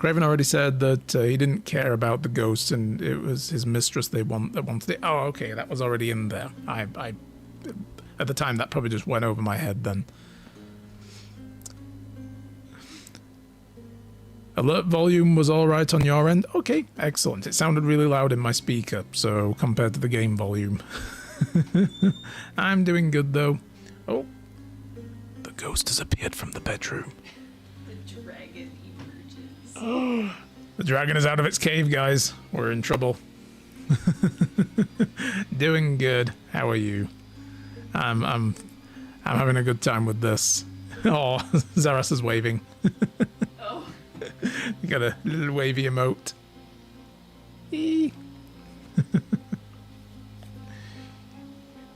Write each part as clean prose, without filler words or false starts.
Craven already said that he didn't care about the ghosts and it was his mistress that wanted it. Oh, okay, that was already in there. I at the time, that probably just went over my head then. Alert volume was alright on your end? Okay, excellent. It sounded really loud in my speaker, so compared to the game volume. I'm doing good though. Oh, the ghost has appeared from the bedroom. The dragon emerges. Oh, the dragon is out of its cave, guys. We're in trouble. Doing good. How are you? I'm having a good time with this. Oh, Zaras is waving. Oh. You got a little wavy emote.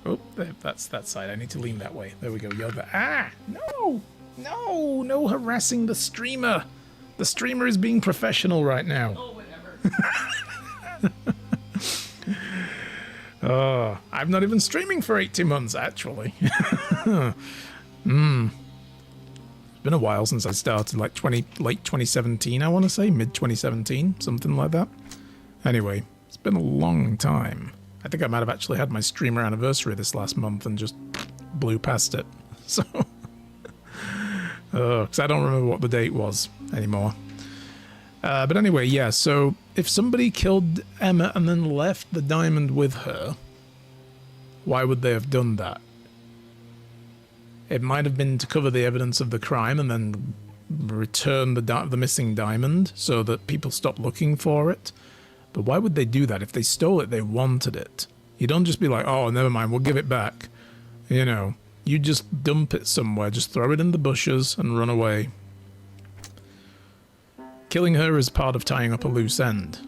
Oh, that's that side. I need to lean that way. There we go. You're the... Ah! No! No! No harassing the streamer! The streamer is being professional right now. Oh, whatever. Oh, I've not even streaming for 18 months, actually. It's been a while since I started, like late 2017, I want to say, mid 2017, something like that. Anyway, it's been a long time. I think I might have actually had my streamer anniversary this last month and just blew past it. So, because I don't remember what the date was anymore. But anyway, yeah, so if somebody killed Emma and then left the diamond with her, why would they have done that? It might have been to cover the evidence of the crime and then return the missing diamond so that people stop looking for it. But why would they do that? If they stole it, they wanted it. You don't just be like, oh, never mind, we'll give it back. You know, you just dump it somewhere, just throw it in the bushes and run away. Killing her is part of tying up a loose end.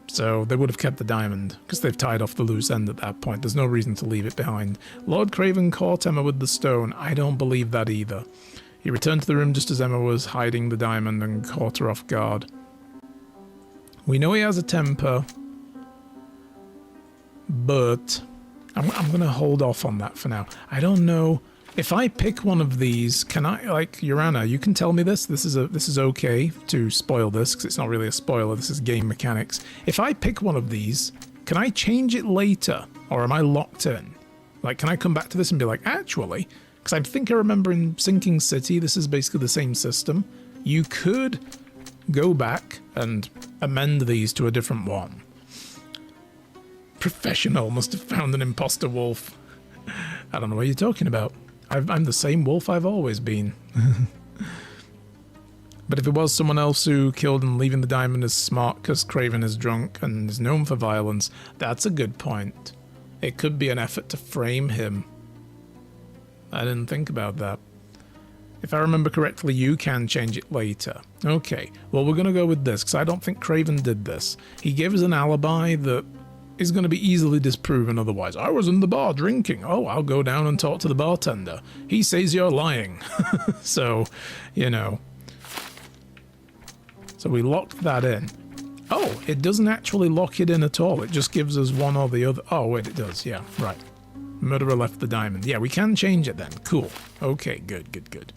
So they would have kept the diamond, because they've tied off the loose end at that point. There's no reason to leave it behind. Lord Craven caught Emma with the stone. I don't believe that either. He returned to the room just as Emma was hiding the diamond and caught her off guard. We know he has a temper, but I'm going to hold off on that for now. I don't know. If I pick one of these, can I, like, Urana, you can tell me this? This is okay to spoil this, because it's not really a spoiler, this is game mechanics. If I pick one of these, can I change it later? Or am I locked in? Like, can I come back to this and be like, actually, because I think I remember in Sinking City, this is basically the same system. You could go back and amend these to a different one. Professional must have found an imposter wolf. I don't know what you're talking about. I'm the same wolf I've always been. But if it was someone else who killed and leaving the diamond is smart because Craven is drunk and is known for violence, that's a good point. It could be an effort to frame him. I didn't think about that. If I remember correctly, you can change it later. Okay, well, we're going to go with this because I don't think Craven did this. He gave us an alibi that is going to be easily disproven otherwise. I was in the bar drinking. Oh, I'll go down and talk to the bartender. He says you're lying. So, you know. So we locked that in. Oh, it doesn't actually lock it in at all. It just gives us one or the other. Oh, wait, it does. Yeah, right. Murderer left the diamond. Yeah, we can change it then. Cool. Okay, good, good, good.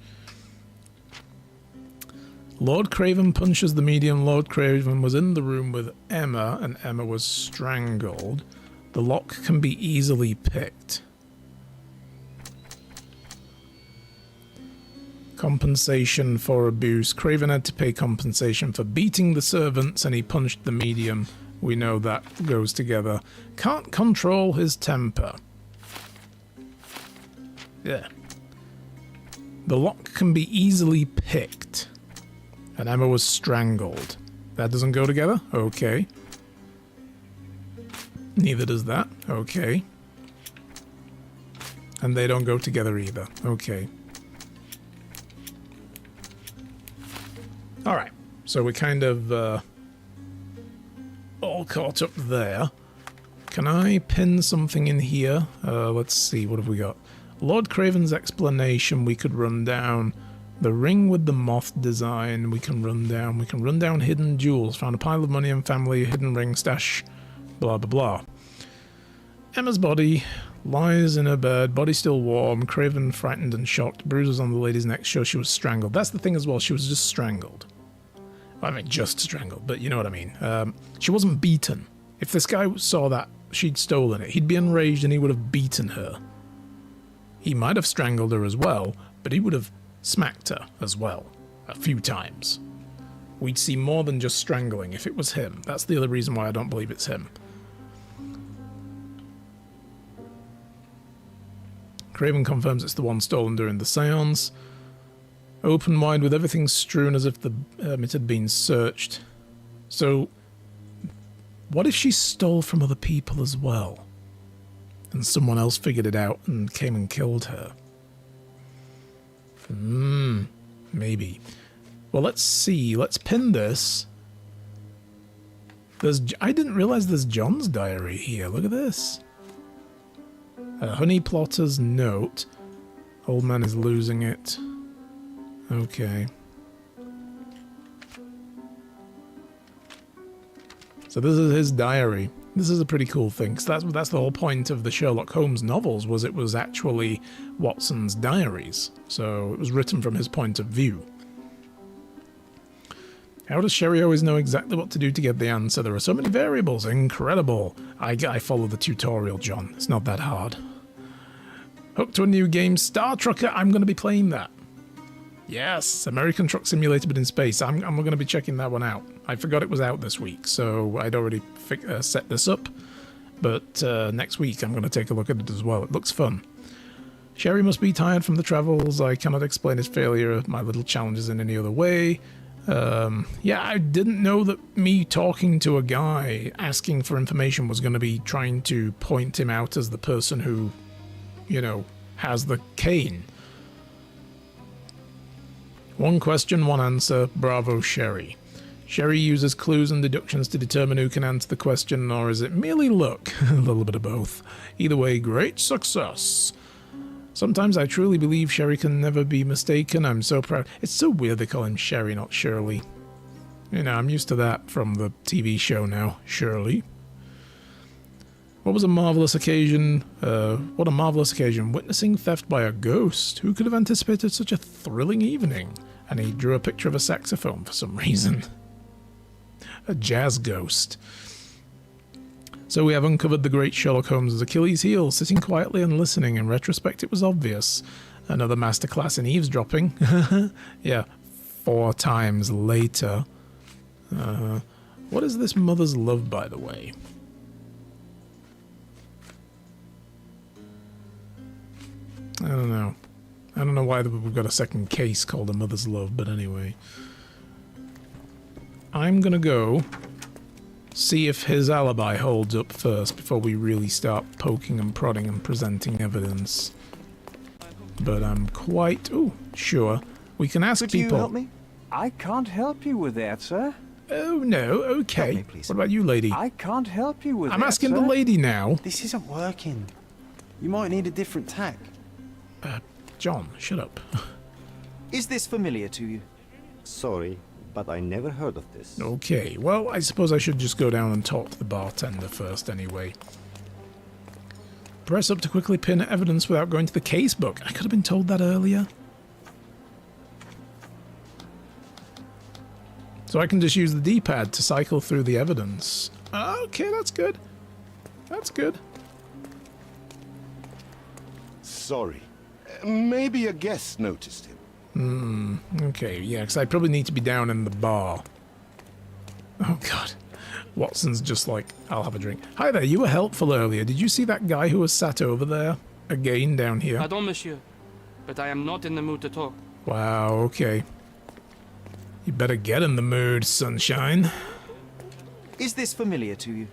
Lord Craven punches the medium. Lord Craven was in the room with Emma, and Emma was strangled. The lock can be easily picked. Compensation for abuse. Craven had to pay compensation for beating the servants, and he punched the medium. We know that goes together. Can't control his temper. Yeah. The lock can be easily picked. And Emma was strangled. That doesn't go together? Okay. Neither does that. Okay. And they don't go together either. Okay. Alright. So we're kind of all caught up there. Can I pin something in here? Let's see. What have we got? Lord Craven's explanation we could run down. The ring with the moth design we can run down. We can run down hidden jewels. Found a pile of money and family, hidden ring stash, blah blah blah. Emma's body lies in her bed, body still warm, Craven frightened and shocked, bruises on the lady's neck show she was strangled. That's the thing as well, she was just strangled. I mean, just strangled, but you know what I mean. She wasn't beaten. If this guy saw that she'd stolen it, he'd be enraged and he would have beaten her. He might have strangled her as well, but he would have smacked her as well, a few times. We'd see more than just strangling if it was him. That's the other reason why I don't believe it's him. Craven confirms it's the one stolen during the seance. Open wide with everything strewn as if the hermit had been searched. So, what if she stole from other people as well? And someone else figured it out and came and killed her? Maybe. Well, let's see. Let's pin this. I didn't realize there's John's diary here. Look at this. A honey plotter's note. Old man is losing it. Okay. So this is his diary. This is a pretty cool thing. So that's the whole point of the Sherlock Holmes novels, was it was actually Watson's diaries. So it was written from his point of view. How does Sherry always know exactly what to do to get the answer? There are so many variables. Incredible. I follow the tutorial, John. It's not that hard. Hooked to a new game, Star Trucker. I'm going to be playing that. Yes, American Truck Simulator, but in space. I'm going to be checking that one out. I forgot it was out this week, so I'd already set this up. But next week I'm going to take a look at it as well. It looks fun. Sherry must be tired from the travels. I cannot explain his failure, my little challenges in any other way. Yeah, I didn't know that me talking to a guy asking for information was going to be trying to point him out as the person who, you know, has the cane. One question, one answer. Bravo, Sherry. Sherry uses clues and deductions to determine who can answer the question, or is it merely luck? A little bit of both. Either way, great success. Sometimes I truly believe Sherry can never be mistaken. I'm so proud. It's so weird they call him Sherry, not Shirley. You know, I'm used to that from the TV show now. Shirley. What was a marvelous occasion? What a marvelous occasion. Witnessing theft by a ghost. Who could have anticipated such a thrilling evening? And he drew a picture of a saxophone for some reason. A jazz ghost. So we have uncovered the great Sherlock Holmes' Achilles' heel, sitting quietly and listening. In retrospect, it was obvious. Another masterclass in eavesdropping. Yeah, 4 times later. What is this mother's love, by the way? I don't know. I don't know why we've got a second case called A Mother's Love, but anyway. I'm gonna go see if his alibi holds up first before we really start poking and prodding and presenting evidence. But I'm quite sure we can ask people. Could you help me? I can't help you with that, sir. Oh no, okay. Help me, please. What about you, lady? I can't help you with that, I'm asking sir. the lady now. This isn't working. You might need a different tack. John, shut up. Is this familiar to you? Sorry, but I never heard of this. Okay, well, I suppose I should just go down and talk to the bartender first anyway. Press up to quickly pin evidence without going to the casebook. I could have been told that earlier. So I can just use the D-pad to cycle through the evidence. Okay, that's good. That's good. Sorry. Maybe a guest noticed him. Okay, yeah, because I probably need to be down in the bar. Oh, God. Watson's just like, I'll have a drink. Hi there, you were helpful earlier. Did you see that guy who was sat over there? Again, down here. Pardon, monsieur, but I am not in the mood to talk. Wow, okay. You better get in the mood, sunshine. Is this familiar to you?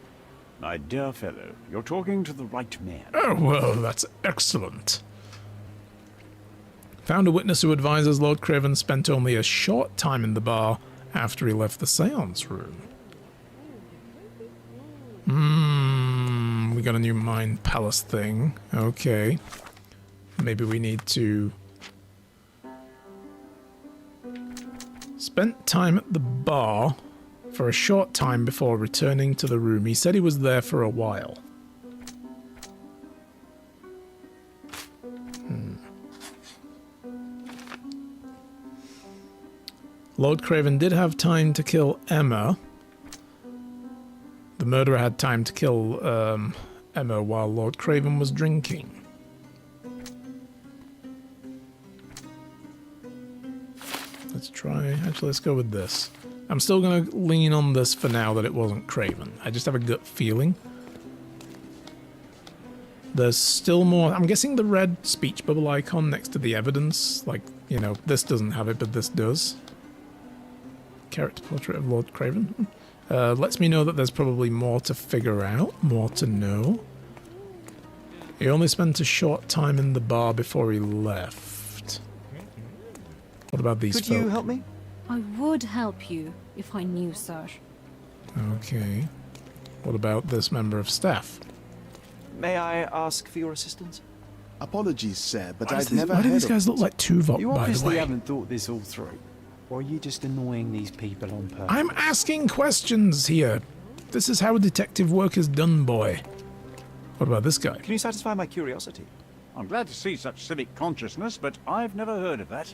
My dear fellow, you're talking to the right man. Oh, well, that's excellent. Found a witness who advises Lord Craven spent only a short time in the bar after he left the seance room. We got a new Mind Palace thing. Okay. Maybe we need to... Spent time at the bar for a short time before returning to the room. He said he was there for a while. Lord Craven did have time to kill Emma. The murderer had time to kill Emma while Lord Craven was drinking. Let's try... Actually, let's go with this. I'm still going to lean on this for now that it wasn't Craven. I just have a gut feeling. There's still more... I'm guessing the red speech bubble icon next to the evidence. Like, you know, this doesn't have it, but this does. Character portrait of Lord Craven. Lets me know that there's probably more to figure out, more to know. He only spent a short time in the bar before he left. What about these Could folk? you help me? I would help you if I knew, sir. Okay. What about this member of staff? May I ask for your assistance? Apologies, sir, but Why I've never why do heard these of guys look this. like Tuvok, You by the obviously way? haven't thought this all through. Or are you just annoying these people on purpose? I'm asking questions here. This is how detective work is done, boy. What about this guy? Can you satisfy my curiosity? I'm glad to see such civic consciousness, but I've never heard of that.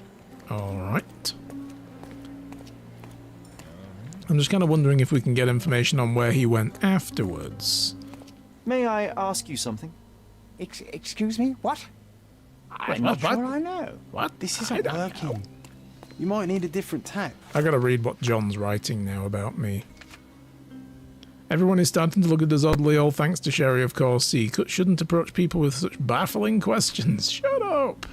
Alright. I'm just kind of wondering if we can get information on where he went afterwards. May I ask you something? Excuse me? What? What? I'm not What? sure I know. What? This I isn't don't know. working. You might need a different tack. I gotta read what John's writing now about me. Everyone is starting to look at us oddly, all thanks to Sherry, of course. He shouldn't approach people with such baffling questions. Shut up!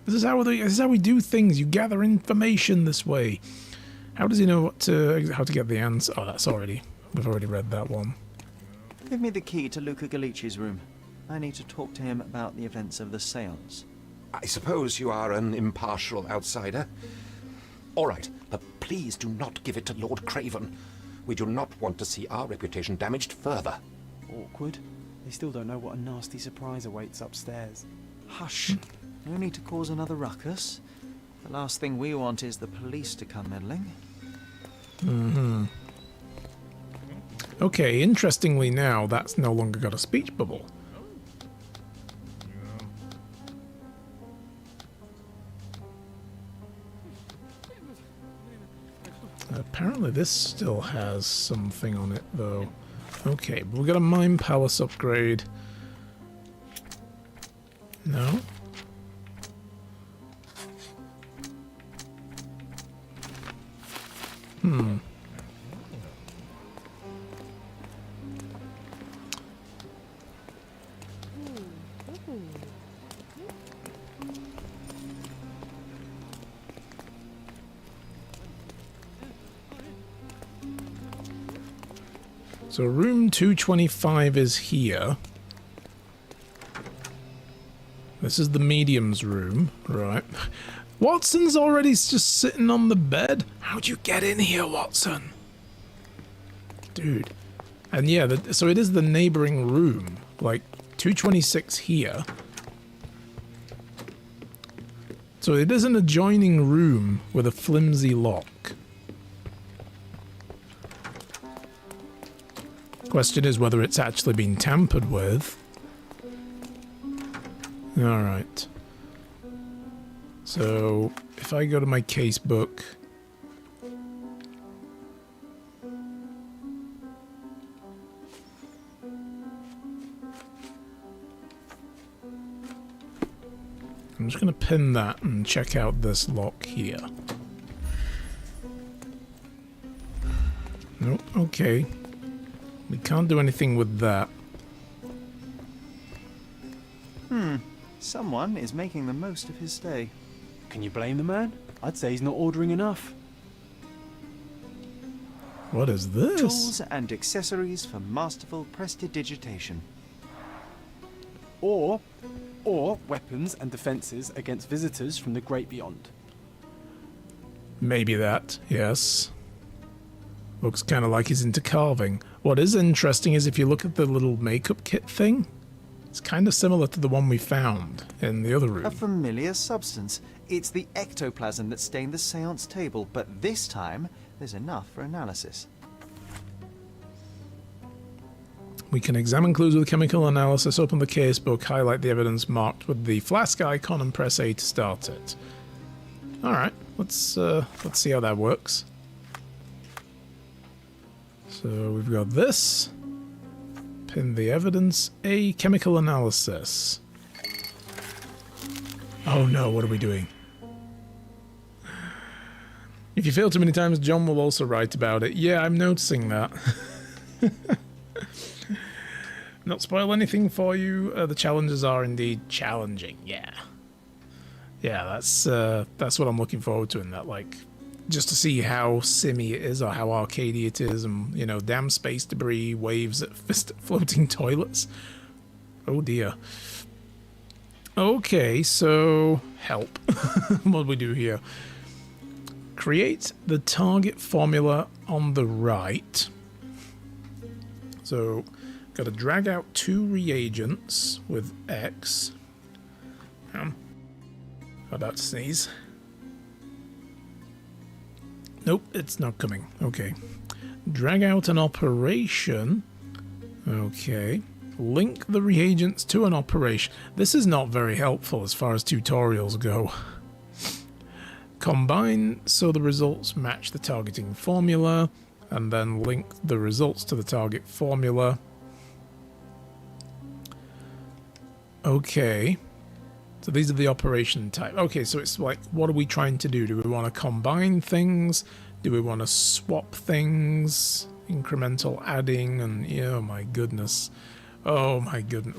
This is how we do things. You gather information this way. How does he know how to get the answer? Oh, we've already read that one. Give me the key to Luca Galici's room. I need to talk to him about the events of the seance. I suppose you are an impartial outsider. All right, but please do not give it to Lord Craven. We do not want to see our reputation damaged further. Awkward. They still don't know what a nasty surprise awaits upstairs. Hush. No need to cause another ruckus. The last thing we want is the police to come meddling. Mm-hmm. Okay, interestingly now, that's no longer got a speech bubble. Apparently this still has something on it, though. Okay, but we got a Mind Palace upgrade. No? So room 225 is here. This is the medium's room, right? Watson's already just sitting on the bed. How'd you get in here, Watson? Dude. And yeah, so it is the neighboring room. Like, 226 here. So it is an adjoining room with a flimsy lock. Question is whether it's actually been tampered with. Alright. So, if I go to my case book... I'm just going to pin that and check out this lock here. Nope, okay. We can't do anything with that. Someone is making the most of his stay. Can you blame the man? I'd say he's not ordering enough. What is this? Tools and accessories for masterful prestidigitation. Or weapons and defenses against visitors from the great beyond. Maybe that, yes. Looks kind of like he's into carving. What is interesting is if you look at the little makeup kit thing, it's kind of similar to the one we found in the other room. A familiar substance. It's the ectoplasm that stained the seance table, but this time there's enough for analysis. We can examine clues with chemical analysis, open the case book, highlight the evidence marked with the flask icon and press A to start it. Alright, let's see how that works. So we've got this. Pin the evidence. A chemical analysis. Oh no, what are we doing? If you fail too many times, John will also write about it. Yeah, I'm noticing that. Not spoil anything for you. The challenges are indeed challenging. Yeah. Yeah, that's what I'm looking forward to in that, like, just to see how simmy it is or how arcadey it is, and, you know, damn space debris, waves at floating toilets. Oh dear. Okay, so help. What do we do here? Create the target formula on the right. So, got to drag out 2 reagents with X. About to sneeze. Nope, it's not coming. Okay. Drag out an operation. Okay. Link the reagents to an operation. This is not very helpful as far as tutorials go. Combine so the results match the targeting formula, and then link the results to the target formula. Okay. So these are the operation type. Okay, so it's like, what are we trying to do? Do we want to combine things? Do we want to swap things? Incremental adding, and oh my goodness. Oh my goodness.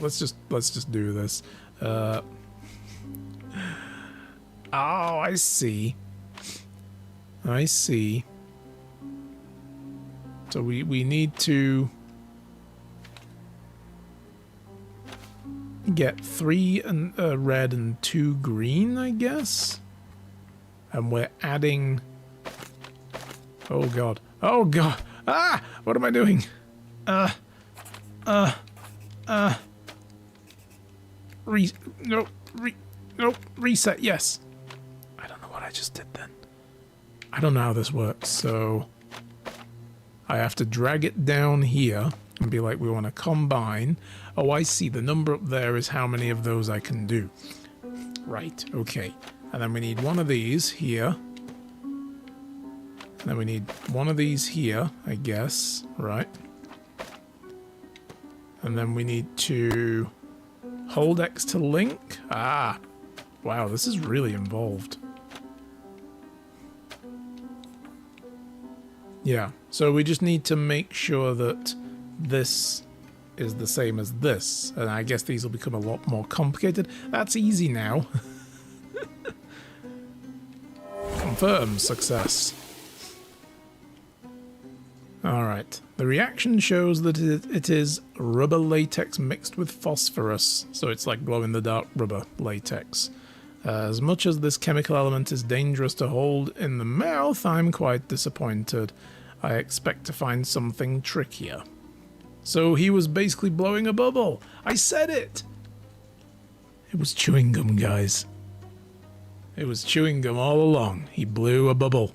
Let's just do this. Oh, I see. I see. So we need to get 3 red and 2 green, I guess. And we're adding. Oh god. Oh god. Ah! What am I doing? Reset, yes. I don't know what I just did then. I don't know how this works, so I have to drag it down here and be like, we want to combine. Oh, I see. The number up there is how many of those I can do. Right, okay. And then we need one of these here. And then we need one of these here, I guess. Right. And then we need to hold X to link. Ah. Wow, this is really involved. Yeah, so we just need to make sure that this is the same as this. And I guess these will become a lot more complicated. That's easy now. Confirm success. Alright, the reaction shows that it is rubber latex mixed with phosphorus, so it's like glow-in-the-dark rubber latex. As much as this chemical element is dangerous to hold in the mouth, I'm quite disappointed. I expect to find something trickier. So he was basically blowing a bubble. I said it! It was chewing gum, guys. It was chewing gum all along. He blew a bubble.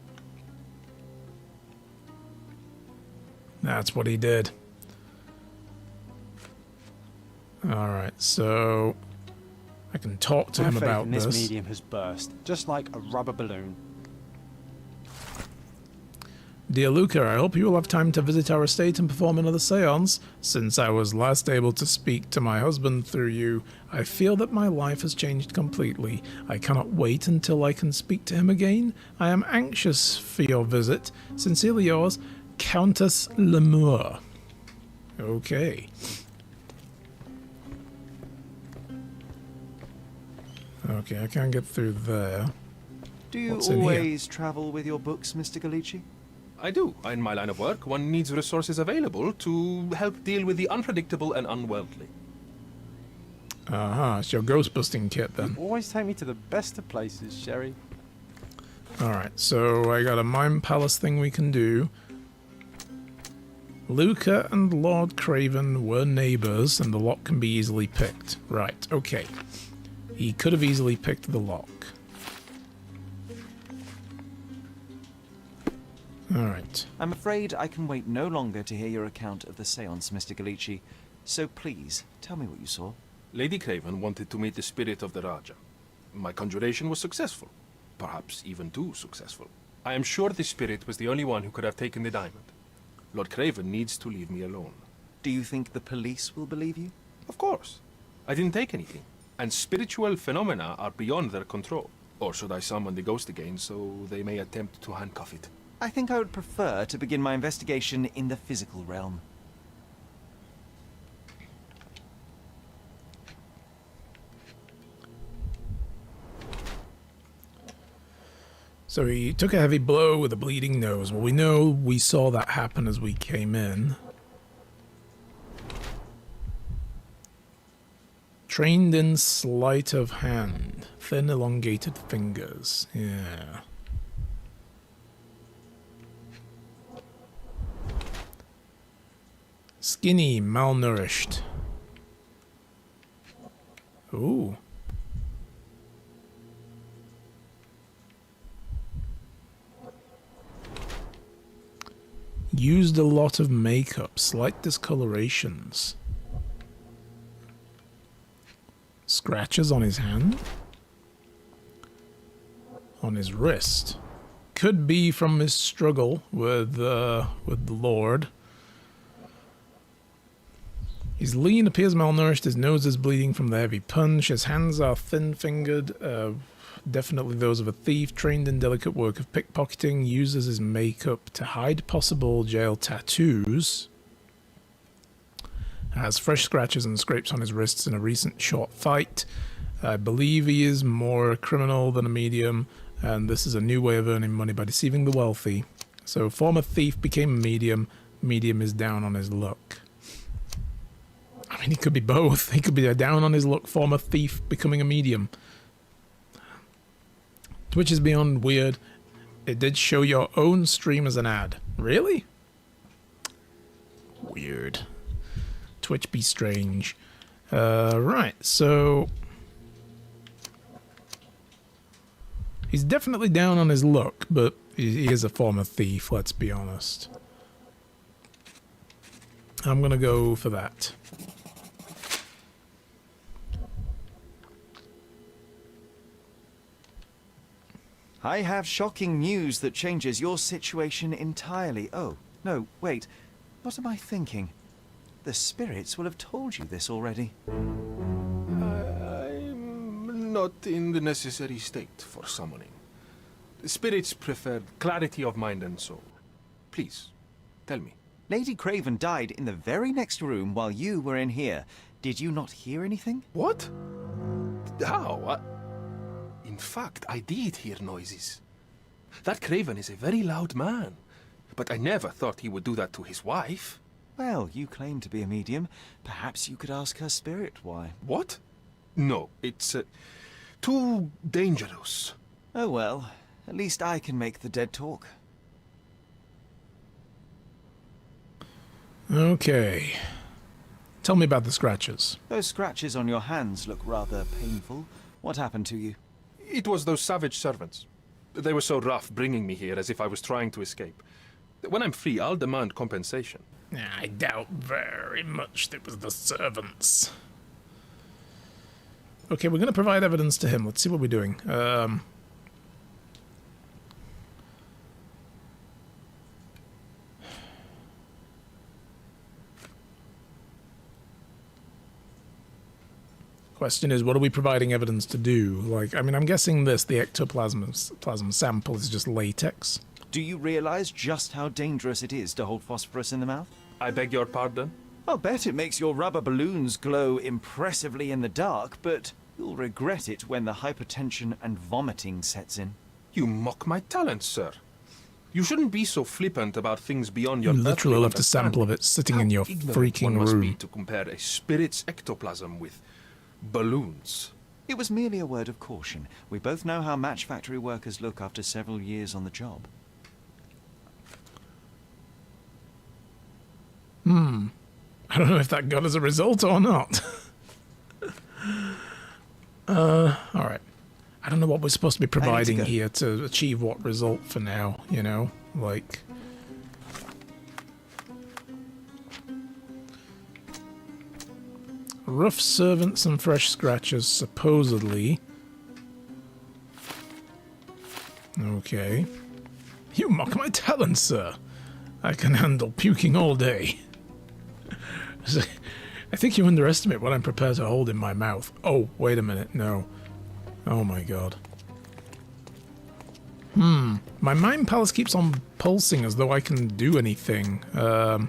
That's what he did. Alright, so I can talk to him about this. this. Medium has burst, just like a rubber balloon. Dear Luca, I hope you will have time to visit our estate and perform another seance. Since I was last able to speak to my husband through you, I feel that my life has changed completely. I cannot wait until I can speak to him again. I am anxious for your visit. Sincerely yours, Countess Lemur. Okay. Okay, I can't get through there. Do you What's in here? always travel with your books, Mr. Galici? I do. In my line of work, one needs resources available to help deal with the unpredictable and unworldly. It's your ghost busting kit then. Always take me to the best of places, Sherry. Alright, so I got a Mime Palace thing we can do. Luca and Lord Craven were neighbours, and the lock can be easily picked. Right, okay. He could have easily picked the lock. Alright. I'm afraid I can wait no longer to hear your account of the seance, Mr. Galici. So please, tell me what you saw. Lady Craven wanted to meet the spirit of the Raja. My conjuration was successful. Perhaps even too successful. I am sure the spirit was the only one who could have taken the diamond. Lord Craven needs to leave me alone. Do you think the police will believe you? Of course. I didn't take anything. And spiritual phenomena are beyond their control. Or should I summon the ghost again so they may attempt to handcuff it? I think I would prefer to begin my investigation in the physical realm. So he took a heavy blow with a bleeding nose. Well, we know we saw that happen as we came in. Trained in sleight of hand. Thin, elongated fingers. Yeah. Skinny, malnourished. Ooh. Used a lot of makeup, slight discolorations. Scratches on his hand. On his wrist. Could be from his struggle with the Lord. He's lean, appears malnourished, his nose is bleeding from the heavy punch, his hands are thin-fingered, definitely those of a thief, trained in delicate work of pickpocketing, uses his makeup to hide possible jail tattoos, has fresh scratches and scrapes on his wrists in a recent short fight. I believe he is more a criminal than a medium, and this is a new way of earning money by deceiving the wealthy. So former thief became a medium, medium is down on his luck. I mean, he could be both. He could be a down on his luck former thief becoming a medium. Twitch is beyond weird. It did show your own stream as an ad. Really? Weird. Twitch be strange. Right, so... he's definitely down on his luck, but he is a former thief, let's be honest. I'm gonna go for that. I have shocking news that changes your situation entirely. Oh, no, wait. What am I thinking? The spirits will have told you this already. I'm not in the necessary state for summoning. The spirits prefer clarity of mind and soul. Please, tell me. Lady Craven died in the very next room while you were in here. Did you not hear anything? What? How? In fact, I did hear noises. That Craven is a very loud man, but I never thought he would do that to his wife. Well, you claim to be a medium. Perhaps you could ask her spirit why. What? No, it's too dangerous. Oh well, at least I can make the dead talk. Okay. Tell me about the scratches. Those scratches on your hands look rather painful. What happened to you? It was those savage servants. They were so rough bringing me here as if I was trying to escape. When I'm free, I'll demand compensation. I doubt very much it was the servants. Okay, we're going to provide evidence to him. Let's see what we're doing. Question is, what are we providing evidence to do? Like, I mean, I'm guessing the ectoplasm sample is just latex. Do you realize just how dangerous it is to hold phosphorus in the mouth? I beg your pardon? I'll bet it makes your rubber balloons glow impressively in the dark, but you'll regret it when the hypertension and vomiting sets in. You mock my talents, sir. You shouldn't be so flippant about things beyond your You literally left a sample of it sitting in your freaking one must be room. to compare a spirit's ectoplasm with balloons. It was merely a word of caution. We both know how match factory workers look after several years on the job. I don't know if that got us a result or not. Alright. I don't know what we're supposed to be providing here to achieve what result for now, you know? Like... rough servants and fresh scratches, supposedly. Okay. You mock my talent, sir. I can handle puking all day. I think you underestimate what I'm prepared to hold in my mouth. Oh, wait a minute. No. Oh my god. My mind palace keeps on pulsing as though I can do anything. I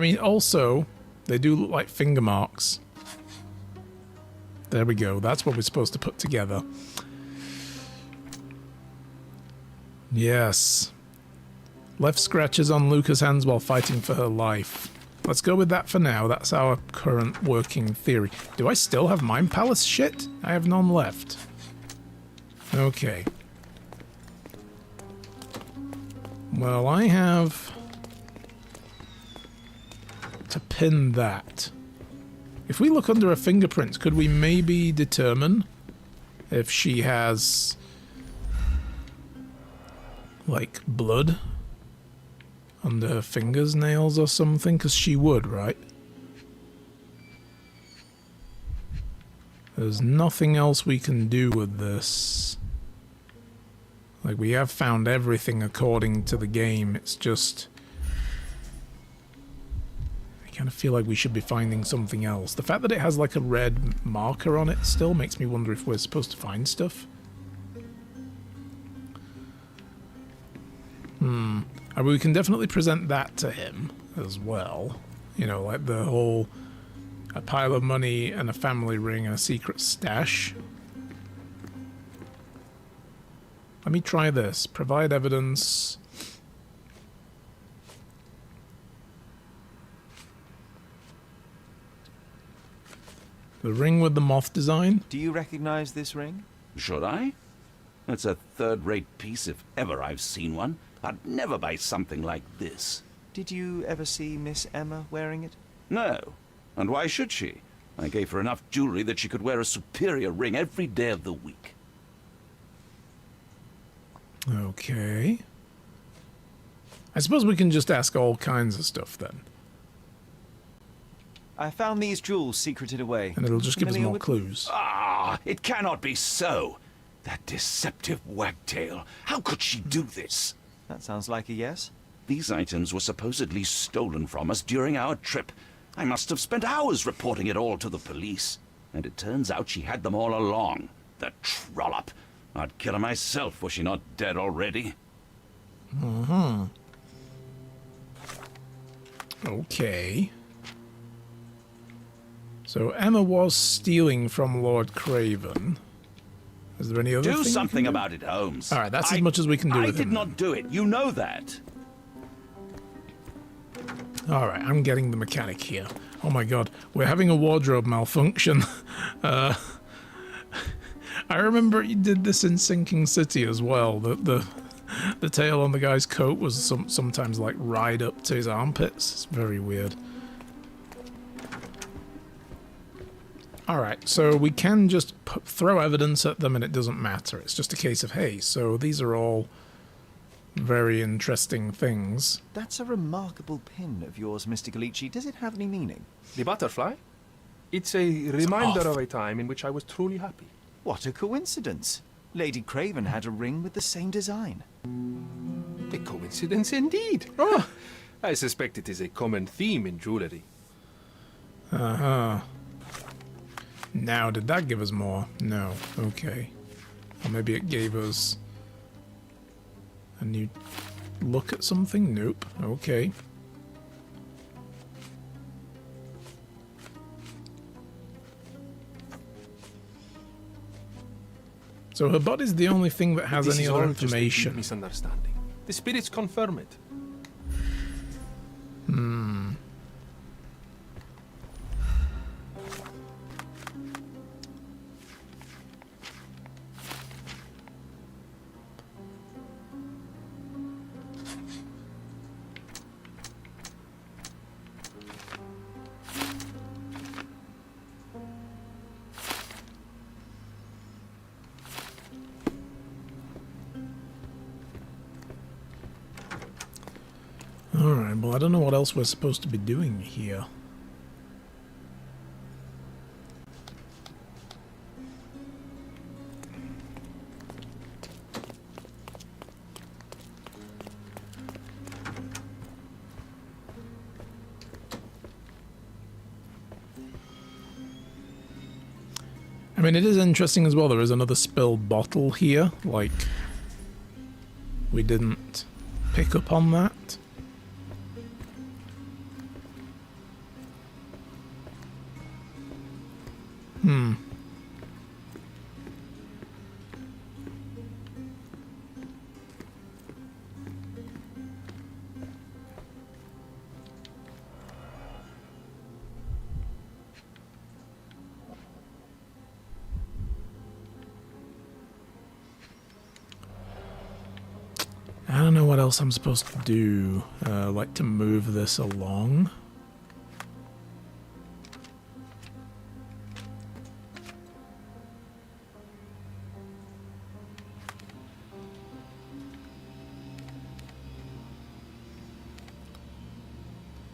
mean, also, they do look like finger marks. There we go. That's what we're supposed to put together. Yes. Left scratches on Luca's hands while fighting for her life. Let's go with that for now. That's our current working theory. Do I still have Mind Palace shit? I have none left. Okay. Well, I have to pin that. If we look under her fingerprints, could we maybe determine if she has, like, blood under her fingers, nails or something? Because she would, right? There's nothing else we can do with this. Like, we have found everything according to the game. It's just, I kind of feel like we should be finding something else. The fact that it has like a red marker on it still makes me wonder if we're supposed to find stuff. We can definitely present that to him as well. You know, like the whole, a pile of money and a family ring and a secret stash. Let me try this. Provide evidence. The ring with the moth design. Do you recognize this ring? Should I? It's a third-rate piece if ever I've seen one. I'd never buy something like this. Did you ever see Miss Emma wearing it? No. And why should she? I gave her enough jewelry that she could wear a superior ring every day of the week. Okay. I suppose we can just ask all kinds of stuff then. I found these jewels secreted away. And it'll just give us Familiar more with- clues. Ah, it cannot be so. That deceptive wagtail. How could she do this? That sounds like a yes. These items were supposedly stolen from us during our trip. I must have spent hours reporting it all to the police. And it turns out she had them all along. The trollop. I'd kill her myself, was she not dead already? Okay. So Emma was stealing from Lord Craven. Is there any other thing Do we can something do? about it, Holmes. All right, that's as much as we can do I with did him. not do it. You know that. All right, I'm getting the mechanic here. Oh my god, we're having a wardrobe malfunction. I remember you did this in Sinking City as well. The tail on the guy's coat was sometimes like right up to his armpits. It's very weird. Alright, so we can just throw evidence at them and it doesn't matter. It's just a case of, hey, so these are all very interesting things. That's a remarkable pin of yours, Mr. Galici. Does it have any meaning? The butterfly? It's a reminder of a time in which I was truly happy. What a coincidence. Lady Craven had a ring with the same design. A coincidence indeed. Oh, I suspect it is a common theme in jewellery. Uh-huh. Now, did that give us more? No. Okay. Or maybe it gave us a new look at something? Nope. Okay. So her body's the only thing that has This any is other all just a deep information. misunderstanding. The spirits confirm it. Alright, well I don't know what else we're supposed to be doing here. mean, it is interesting as well. There is another spilled bottle here. Like, we didn't pick up on that. I don't know what else I'm supposed to do. Like to move this along.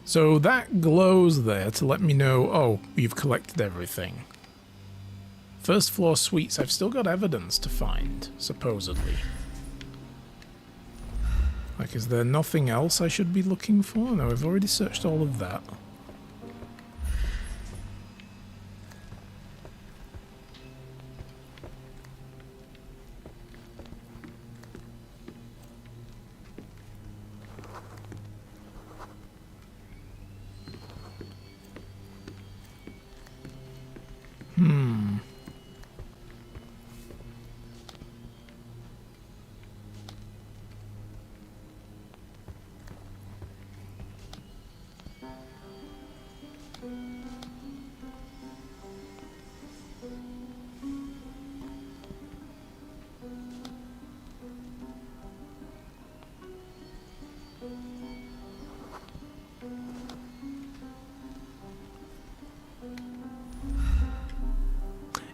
So that glows there to let me know, oh, you've collected everything. First floor suites, I've still got evidence to find, supposedly. Like, is there nothing else I should be looking for? No, I've already searched all of that.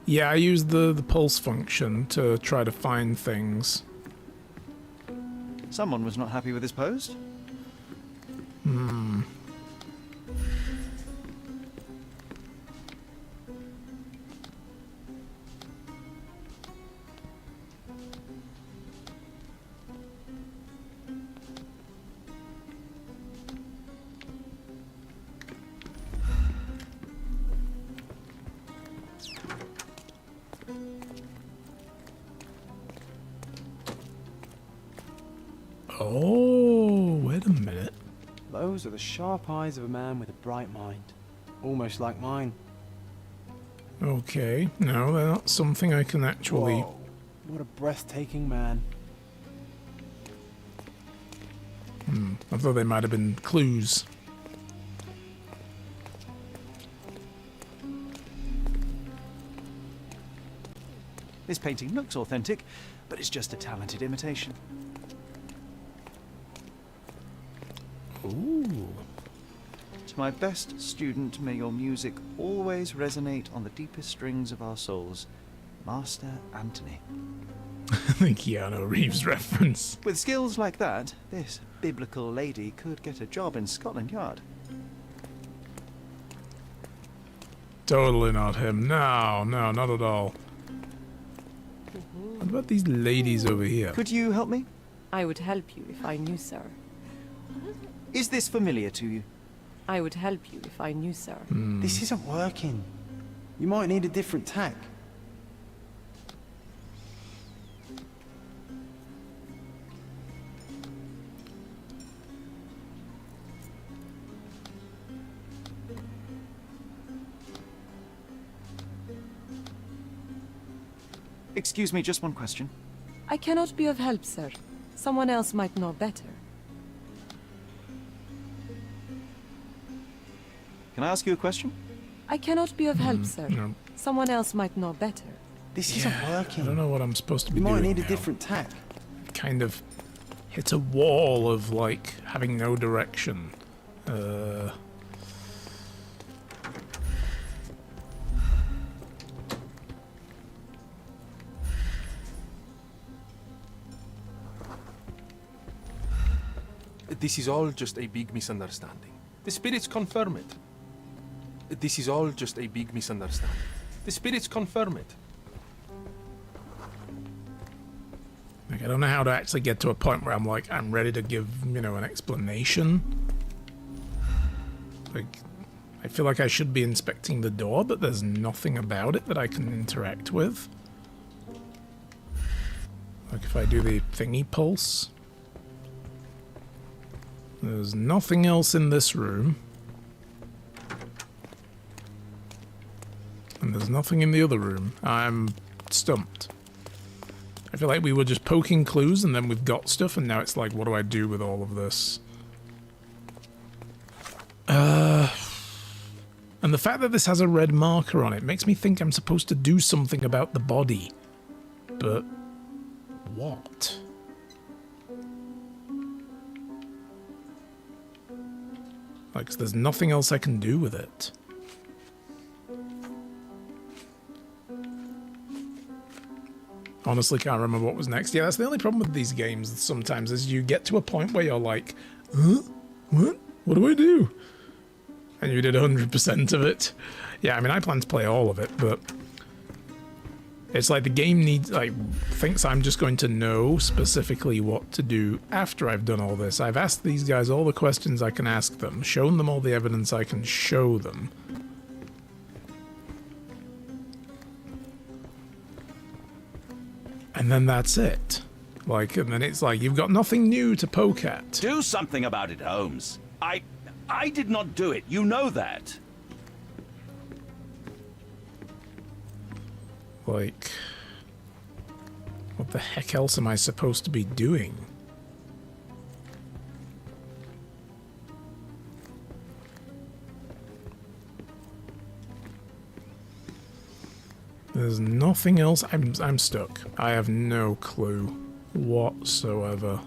Yeah, I used the pulse function to try to find things. Someone was not happy with his post. Oh, wait a minute. Those are the sharp eyes of a man with a bright mind. Almost like mine. Okay, no, they're not something I can actually... Whoa, what a breathtaking man. I thought they might have been clues. This painting looks authentic, but it's just a talented imitation. Ooh. To my best student, may your music always resonate on the deepest strings of our souls. Master Anthony. The Keanu Reeves reference. With skills like that, this biblical lady could get a job in Scotland Yard. Totally not him. No, no, not at all. What about these ladies over here? Could you help me? I would help you if I knew, sir. Is this familiar to you? I would help you if I knew, sir. This isn't working. You might need a different tack. Excuse me, just one question. I cannot be of help, sir. Someone else might know better. Can I ask you a question? I cannot be of help, sir. No. Someone else might know better. This isn't working. I don't know what I'm supposed to be You doing might need a now. different tack. Kind of hit a wall of, like, having no direction. This is all just a big misunderstanding. The spirits confirm it. This is all just a big misunderstanding. The spirits confirm it. Like, I don't know how to actually get to a point where I'm like, I'm ready to give, you know, an explanation. Like, I feel like I should be inspecting the door, but there's nothing about it that I can interact with. Like if I do the thingy pulse. There's nothing else in this room. And there's nothing in the other room. I'm stumped. I feel like we were just poking clues and then we've got stuff and now it's like, what do I do with all of this? And the fact that this has a red marker on it makes me think I'm supposed to do something about the body. But what? Like, there's nothing else I can do with it. Honestly, can't remember what was next. Yeah, that's the only problem with these games sometimes, is you get to a point where you're like, huh? What? What do I do? And you did 100% of it. Yeah, I mean, I plan to play all of it, but it's like the game needs, like, thinks I'm just going to know specifically what to do after I've done all this. I've asked these guys all the questions I can ask them, shown them all the evidence I can show them. And then that's it. Like, and then it's like, you've got nothing new to poke at. Do something about it, Holmes. I did not do it. You know that. Like, what the heck else am I supposed to be doing? There's nothing else. I'm stuck. I have no clue whatsoever.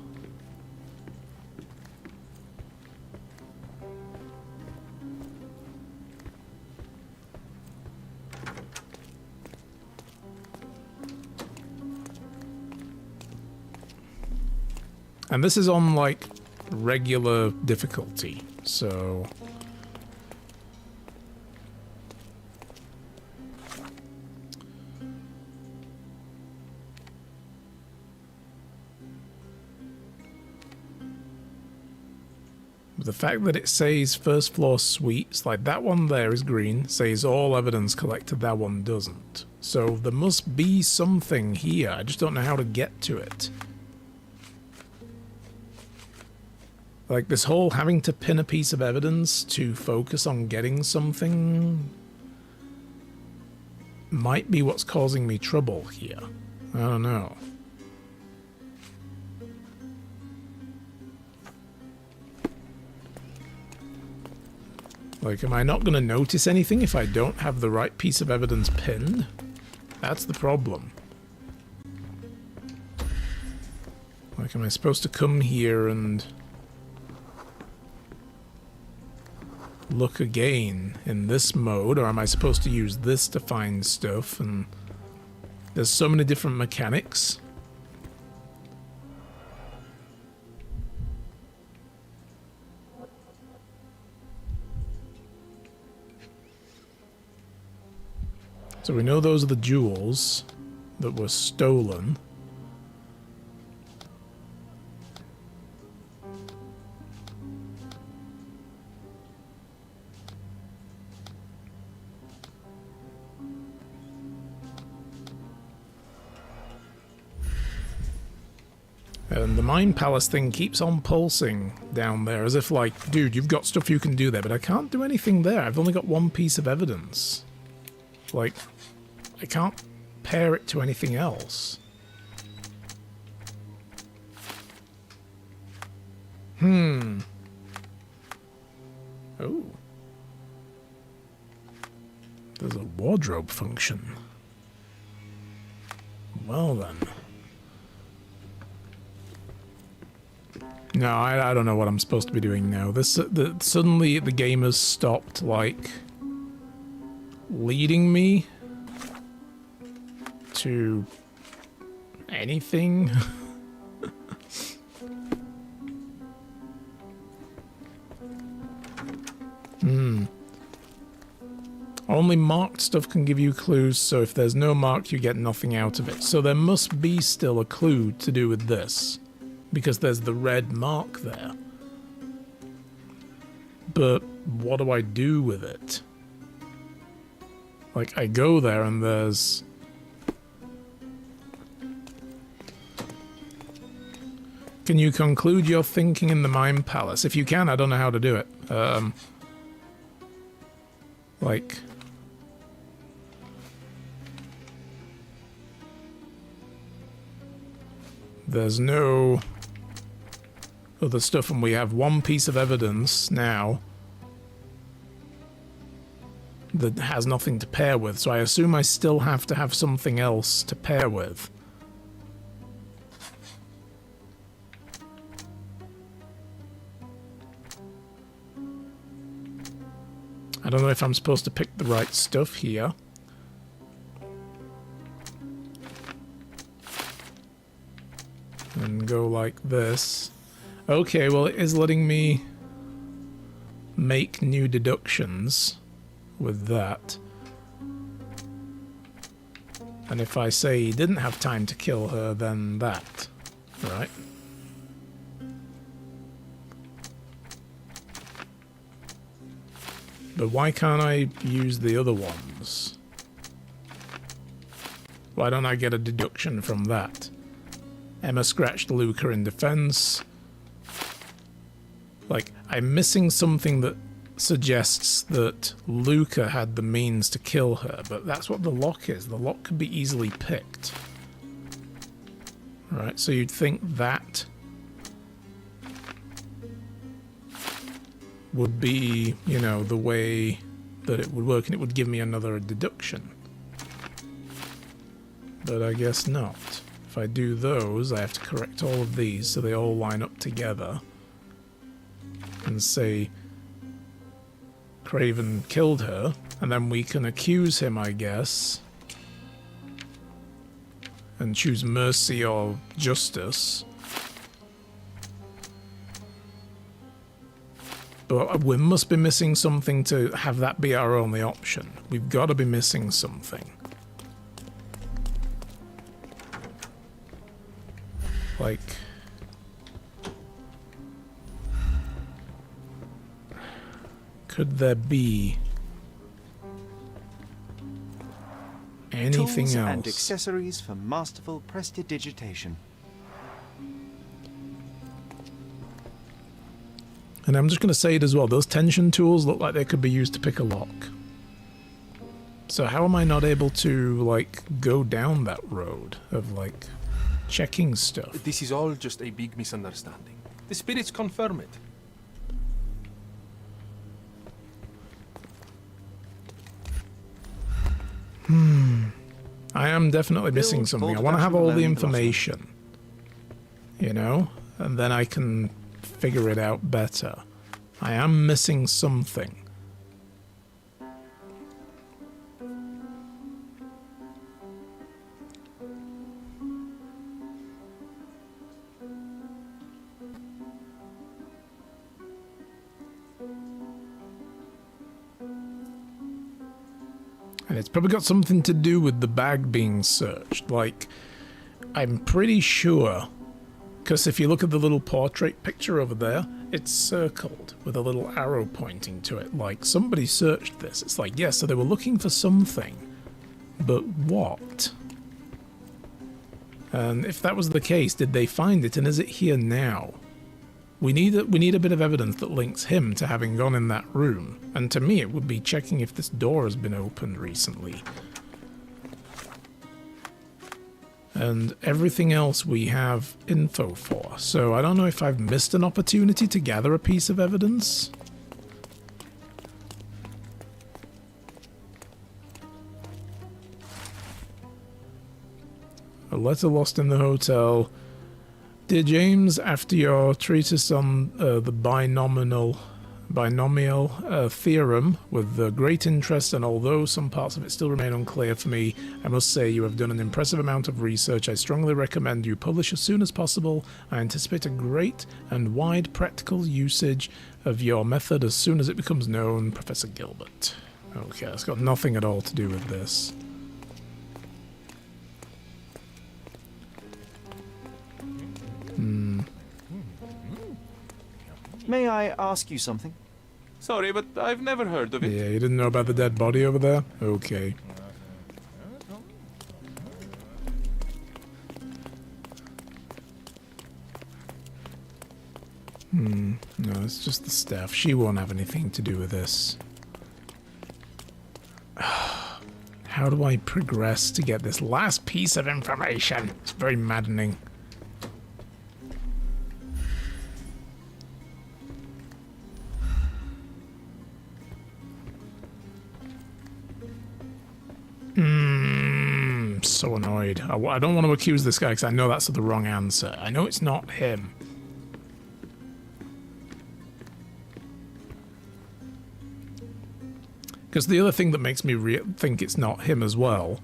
And this is on, like, regular difficulty, so... The fact that it says first floor suites, like that one there is green, says all evidence collected, that one doesn't. So there must be something here, I just don't know how to get to it. Like, this whole having to pin a piece of evidence to focus on getting something might be what's causing me trouble here. I don't know. Like, am I not going to notice anything if I don't have the right piece of evidence pinned? That's the problem. Like, am I supposed to come here and look again in this mode, or am I supposed to use this to find stuff? And there's so many different mechanics. So we know those are the jewels that were stolen. And the Mind Palace thing keeps on pulsing down there, as if like, dude, you've got stuff you can do there, but I can't do anything there. I've only got one piece of evidence. Like, I can't pair it to anything else. Oh. There's a wardrobe function. Well then. No, I don't know what I'm supposed to be doing now. Suddenly the game has stopped, like, leading me to anything. Only marked stuff can give you clues, so if there's no mark, you get nothing out of it. So there must be still a clue to do with this, because there's the red mark there. but what do I do with it? Like, I go there and there's... Can you conclude your thinking in the Mime Palace? If you can, I don't know how to do it. Like... There's no other stuff, and we have one piece of evidence now that has nothing to pair with, so I assume I still have to have something else to pair with. I don't know if I'm supposed to pick the right stuff here. And go like this. Okay, well, it is letting me make new deductions with that. And if I say he didn't have time to kill her, then that. Right? But why can't I use the other ones? Why don't I get a deduction from that? Emma scratched Luca in defense. Like, I'm missing something that suggests that Luca had the means to kill her, but that's what the lock is. The lock could be easily picked. Right, so you'd think that would be, you know, the way that it would work, and it would give me another deduction. But I guess not. If I do those, I have to correct all of these so they all line up together. And say Craven killed her, and then we can accuse him, I guess. And choose mercy or justice. But we must be missing something to have that be our only option. We've got to be missing something. Like... Could there be anything Tools else? and accessories for masterful prestidigitation. And I'm just going to say it as well, those tension tools look like they could be used to pick a lock. So how am I not able to, like, go down that road of, like, checking stuff? This is all just a big misunderstanding. The spirits confirm it. I am definitely missing something. I want to have all the information. You know? And then I can figure it out better. I am missing something. And it's probably got something to do with the bag being searched. Like, I'm pretty sure, because if you look at the little portrait picture over there, it's circled with a little arrow pointing to it. Like, somebody searched this. It's like, yes, so they were looking for something. But what? And if that was the case, did they find it, and is it here now? We need a bit of evidence that links him to having gone in that room. And to me, it would be checking if this door has been opened recently. And everything else we have info for. So I don't know if I've missed an opportunity to gather a piece of evidence. A letter lost in the hotel. Dear James, after your treatise on the binomial theorem with great interest, and although some parts of it still remain unclear for me, I must say you have done an impressive amount of research. I strongly recommend you publish as soon as possible. I anticipate a great and wide practical usage of your method as soon as it becomes known. Professor Gilbert. Okay, it's got nothing at all to do with this. May I ask you something? Sorry, but I've never heard of it. Yeah, you didn't know about the dead body over there? Okay. No, it's just the staff. She won't have anything to do with this. How do I progress to get this last piece of information? It's very maddening. So annoyed. I don't want to accuse this guy because I know that's the wrong answer. I know it's not him. Because the other thing that makes me think it's not him as well,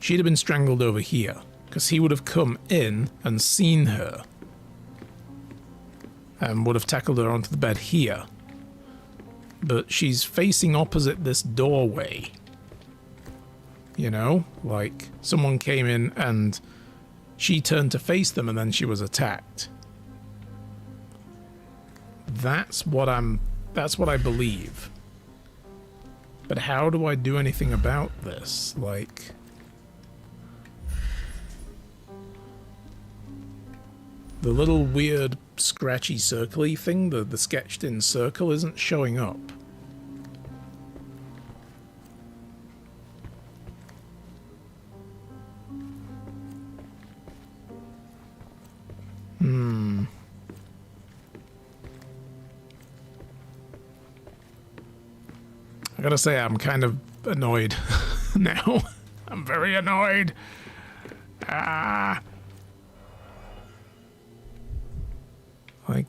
she'd have been strangled over here. Because he would have come in and seen her. And would have tackled her onto the bed here. But she's facing opposite this doorway. You know, like someone came in and she turned to face them and then she was attacked. That's what I believe. But how do I do anything about this? Like, the little weird scratchy circly thing, the sketched in circle isn't showing up. I gotta say, I'm kind of annoyed now. I'm very annoyed. Like,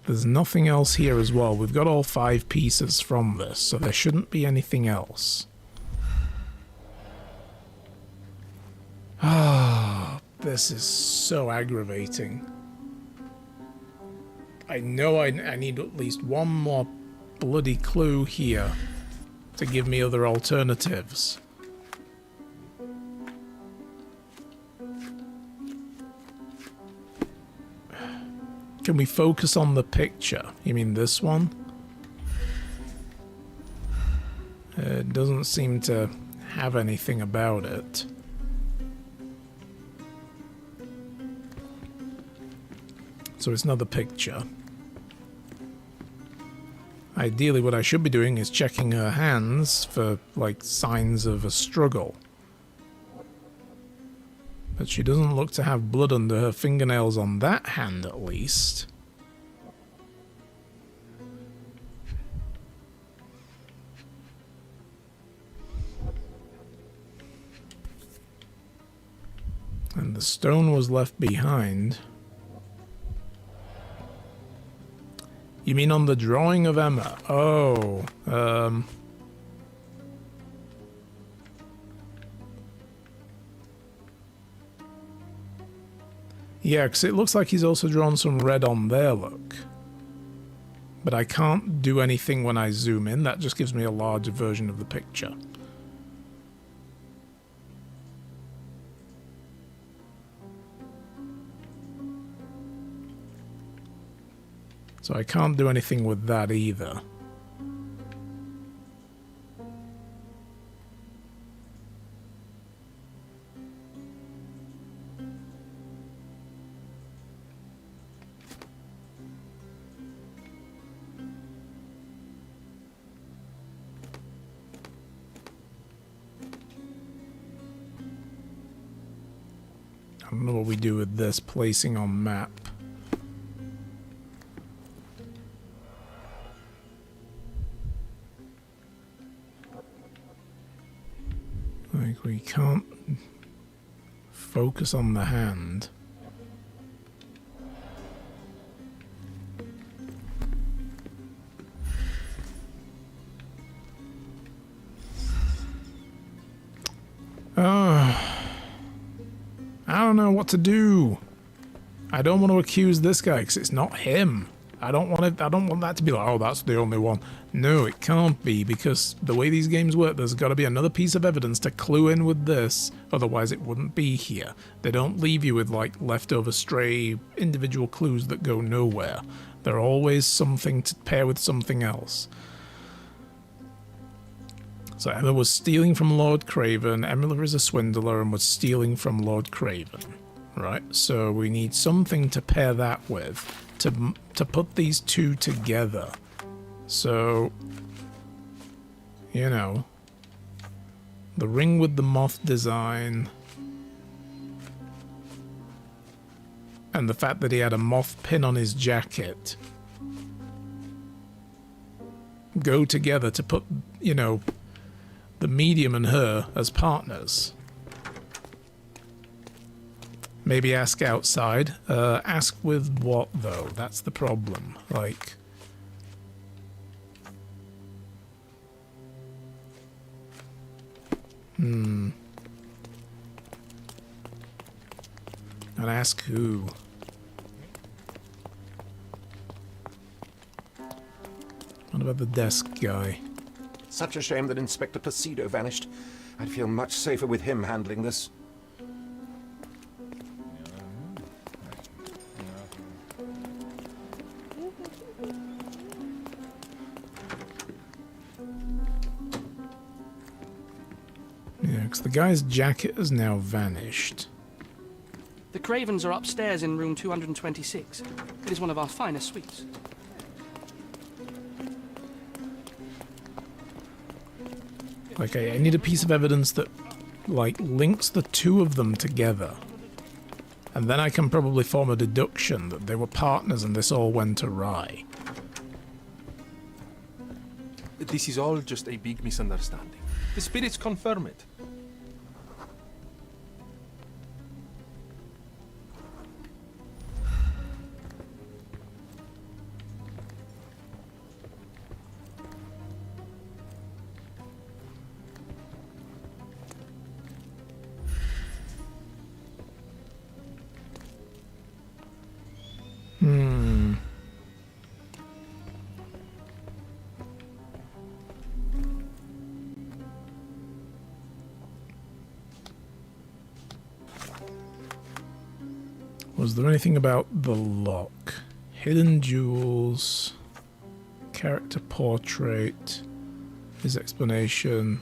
there's nothing else here as well. We've got all 5 pieces from this, so there shouldn't be anything else. This is so aggravating. I know I need at least one more bloody clue here to give me other alternatives. Can we focus on the picture? You mean this one? It doesn't seem to have anything about it. So it's not the picture. Ideally, what I should be doing is checking her hands for, like, signs of a struggle. But she doesn't look to have blood under her fingernails on that hand, at least. And the stone was left behind. You mean on the drawing of Emma? Oh, yeah, because it looks like he's also drawn some red on there, look. But I can't do anything when I zoom in. That just gives me a larger version of the picture. So I can't do anything with that either. I don't know what we do with this placing on map. Like, we can't focus on the hand. I don't know what to do. I don't want to accuse this guy because it's not him. I don't want that to be like, oh, that's the only one. No, it can't be, because the way these games work, there's got to be another piece of evidence to clue in with this, otherwise it wouldn't be here. They don't leave you with, like, leftover stray individual clues that go nowhere. They're always something to pair with something else. So Emma was stealing from Lord Craven, Emma is a swindler and was stealing from Lord Craven. Right, so we need something to pair that with, to put these two together. So, you know, the ring with the moth design, and the fact that he had a moth pin on his jacket go together to put, you know, the medium and her as partners. Maybe ask outside. Ask with what, though? That's the problem. Like... And ask who? What about the desk guy? Such a shame that Inspector Placido vanished. I'd feel much safer with him handling this. Yeah, because the guy's jacket has now vanished. The Cravens are upstairs in room 226. It is one of our finest suites. Okay, I need a piece of evidence that, like, links the two of them together. And then I can probably form a deduction that they were partners and this all went awry. This is all just a big misunderstanding. The spirits confirm it. Was there anything about the lock? Hidden jewels, character portrait, his explanation.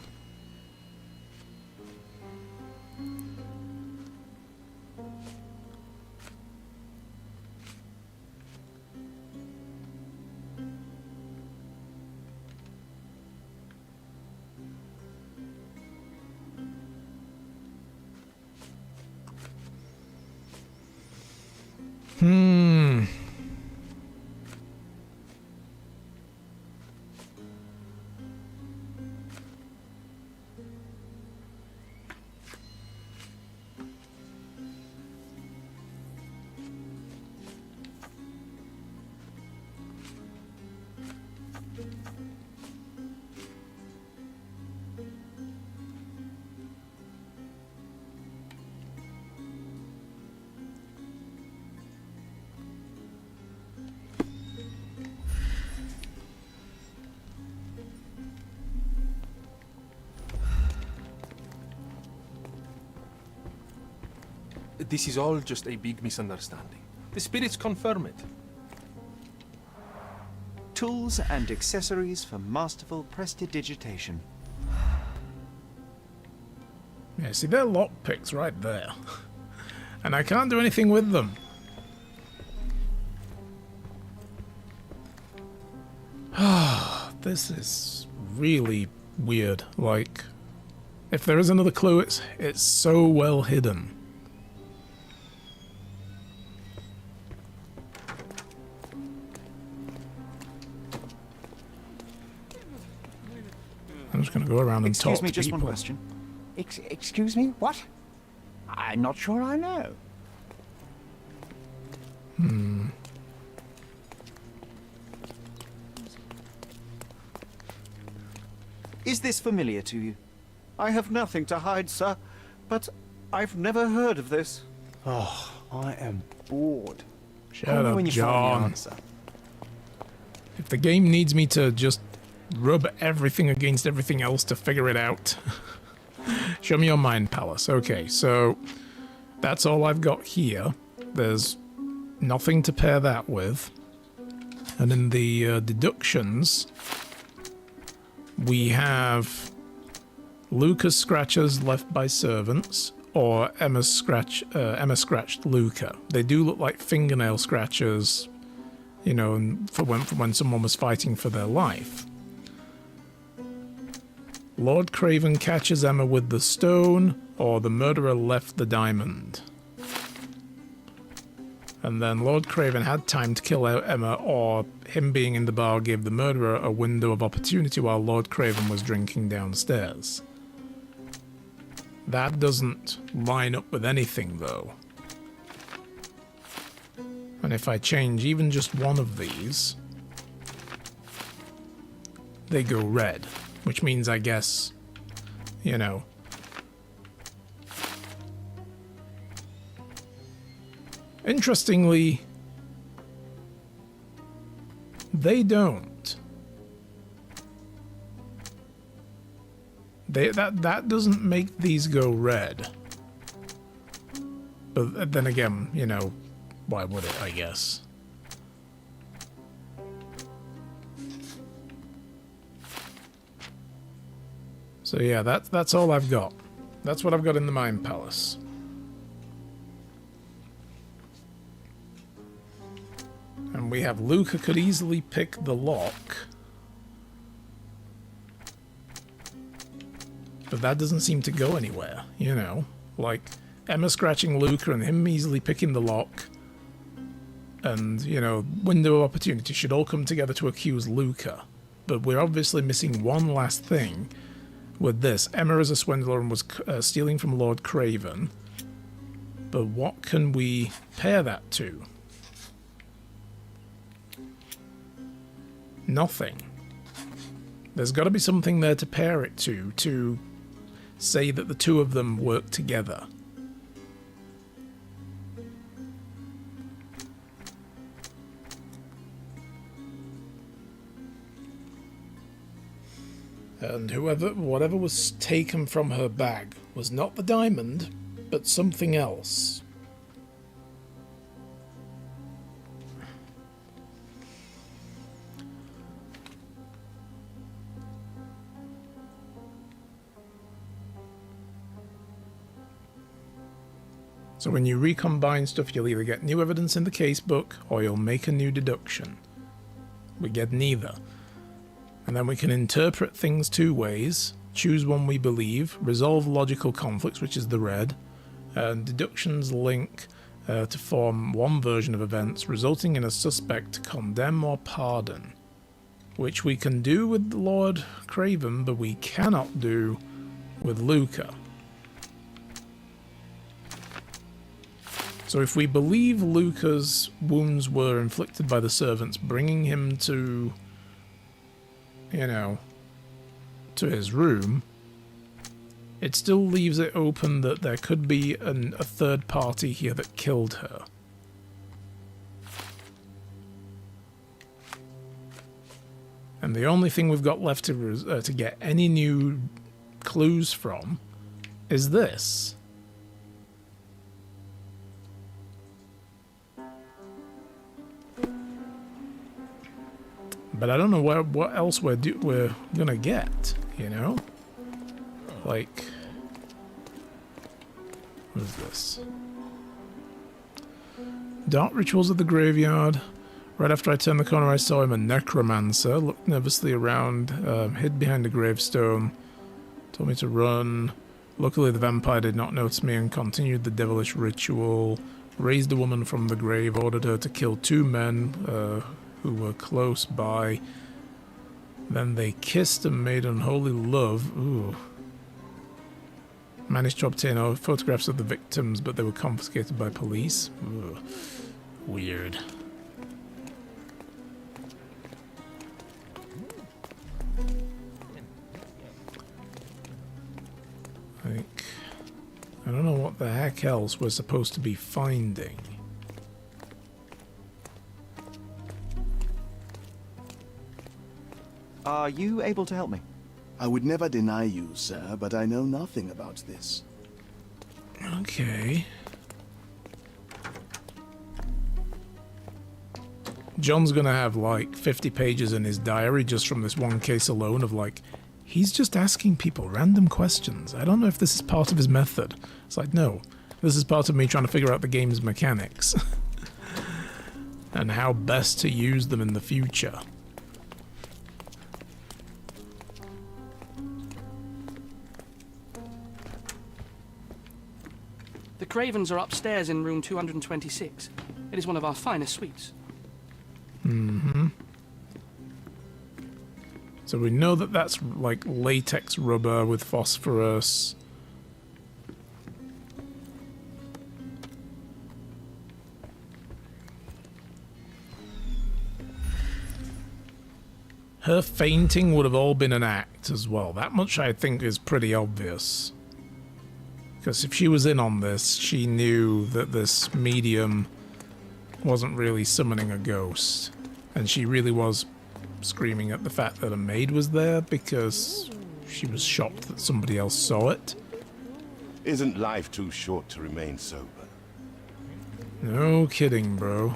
This is all just a big misunderstanding. The spirits confirm it. Tools and accessories for masterful prestidigitation. Yeah, see, they're lockpicks right there. And I can't do anything with them. This is really weird. Like, if there is another clue, it's so well hidden. I'm just going to go around and talk to people. Excuse me, just one question. Excuse me? What? I'm not sure I know. Is this familiar to you? I have nothing to hide, sir, but I've never heard of this. Oh, I am bored. Shut up, when you find the John. answer. If the game needs me to just rub everything against everything else to figure it out, show me your mind palace. Okay, so that's all I've got here. There's nothing to pair that with. And in the deductions, we have Luca's scratches left by servants, or Emma scratched Luca. They do look like fingernail scratches, you know, and for when someone was fighting for their life. Lord Craven catches Emma with the stone, or the murderer left the diamond. And then Lord Craven had time to kill out Emma, or him being in the bar gave the murderer a window of opportunity while Lord Craven was drinking downstairs. That doesn't line up with anything, though. And if I change even just one of these, they go red, which means, I guess, you know, interestingly, they don't. That doesn't make these go red. But then again, you know, why would it, I guess? So yeah, that's all I've got. That's what I've got in the Mind Palace. And we have Luca could easily pick the lock. But that doesn't seem to go anywhere, you know? Like, Emma scratching Luca and him easily picking the lock. And, you know, window of opportunity should all come together to accuse Luca. But we're obviously missing one last thing with this. Emma is a swindler and was stealing from Lord Craven. But what can we pair that to? Nothing. There's got to be something there to pair it to say that the two of them work together. And whatever was taken from her bag was not the diamond, but something else. So when you recombine stuff, you'll either get new evidence in the casebook, or you'll make a new deduction. We get neither. And then we can interpret things two ways, choose one we believe, resolve logical conflicts, which is the red, and deductions link to form one version of events, resulting in a suspect to condemn or pardon, which we can do with Lord Craven, but we cannot do with Luca. So if we believe Luca's wounds were inflicted by the servants, bringing him to, you know, to his room, it still leaves it open that there could be a third party here that killed her. And the only thing we've got left to get any new clues from is this. But I don't know what else we're gonna get, you know? Like, what is this? Dark rituals of the graveyard. Right after I turned the corner, I saw him, a necromancer. Looked nervously around, hid behind a gravestone. Told me to run. Luckily, the vampire did not notice me and continued the devilish ritual. Raised a woman from the grave, ordered her to kill two men who were close by. Then they kissed and made unholy love. Ooh. Managed to obtain photographs of the victims, but they were confiscated by police. Ooh. Weird. Like, I don't know what the heck else we're supposed to be finding. Are you able to help me? I would never deny you, sir, but I know nothing about this. Okay. John's gonna have like 50 pages in his diary just from this one case alone of like He's just asking people random questions. I don't know if this is part of his method. It's like, no, this is part of me trying to figure out the game's mechanics. And how best to use them in the future. The Cravens are upstairs in room 226. It is one of our finest suites. Mm-hmm. So we know that that's like latex rubber with phosphorus. Her fainting would have all been an act as well. That much I think is pretty obvious. Because if she was in on this, she knew that this medium wasn't really summoning a ghost. And she really was screaming at the fact that a maid was there because she was shocked that somebody else saw it. Isn't life too short to remain sober? No kidding, bro.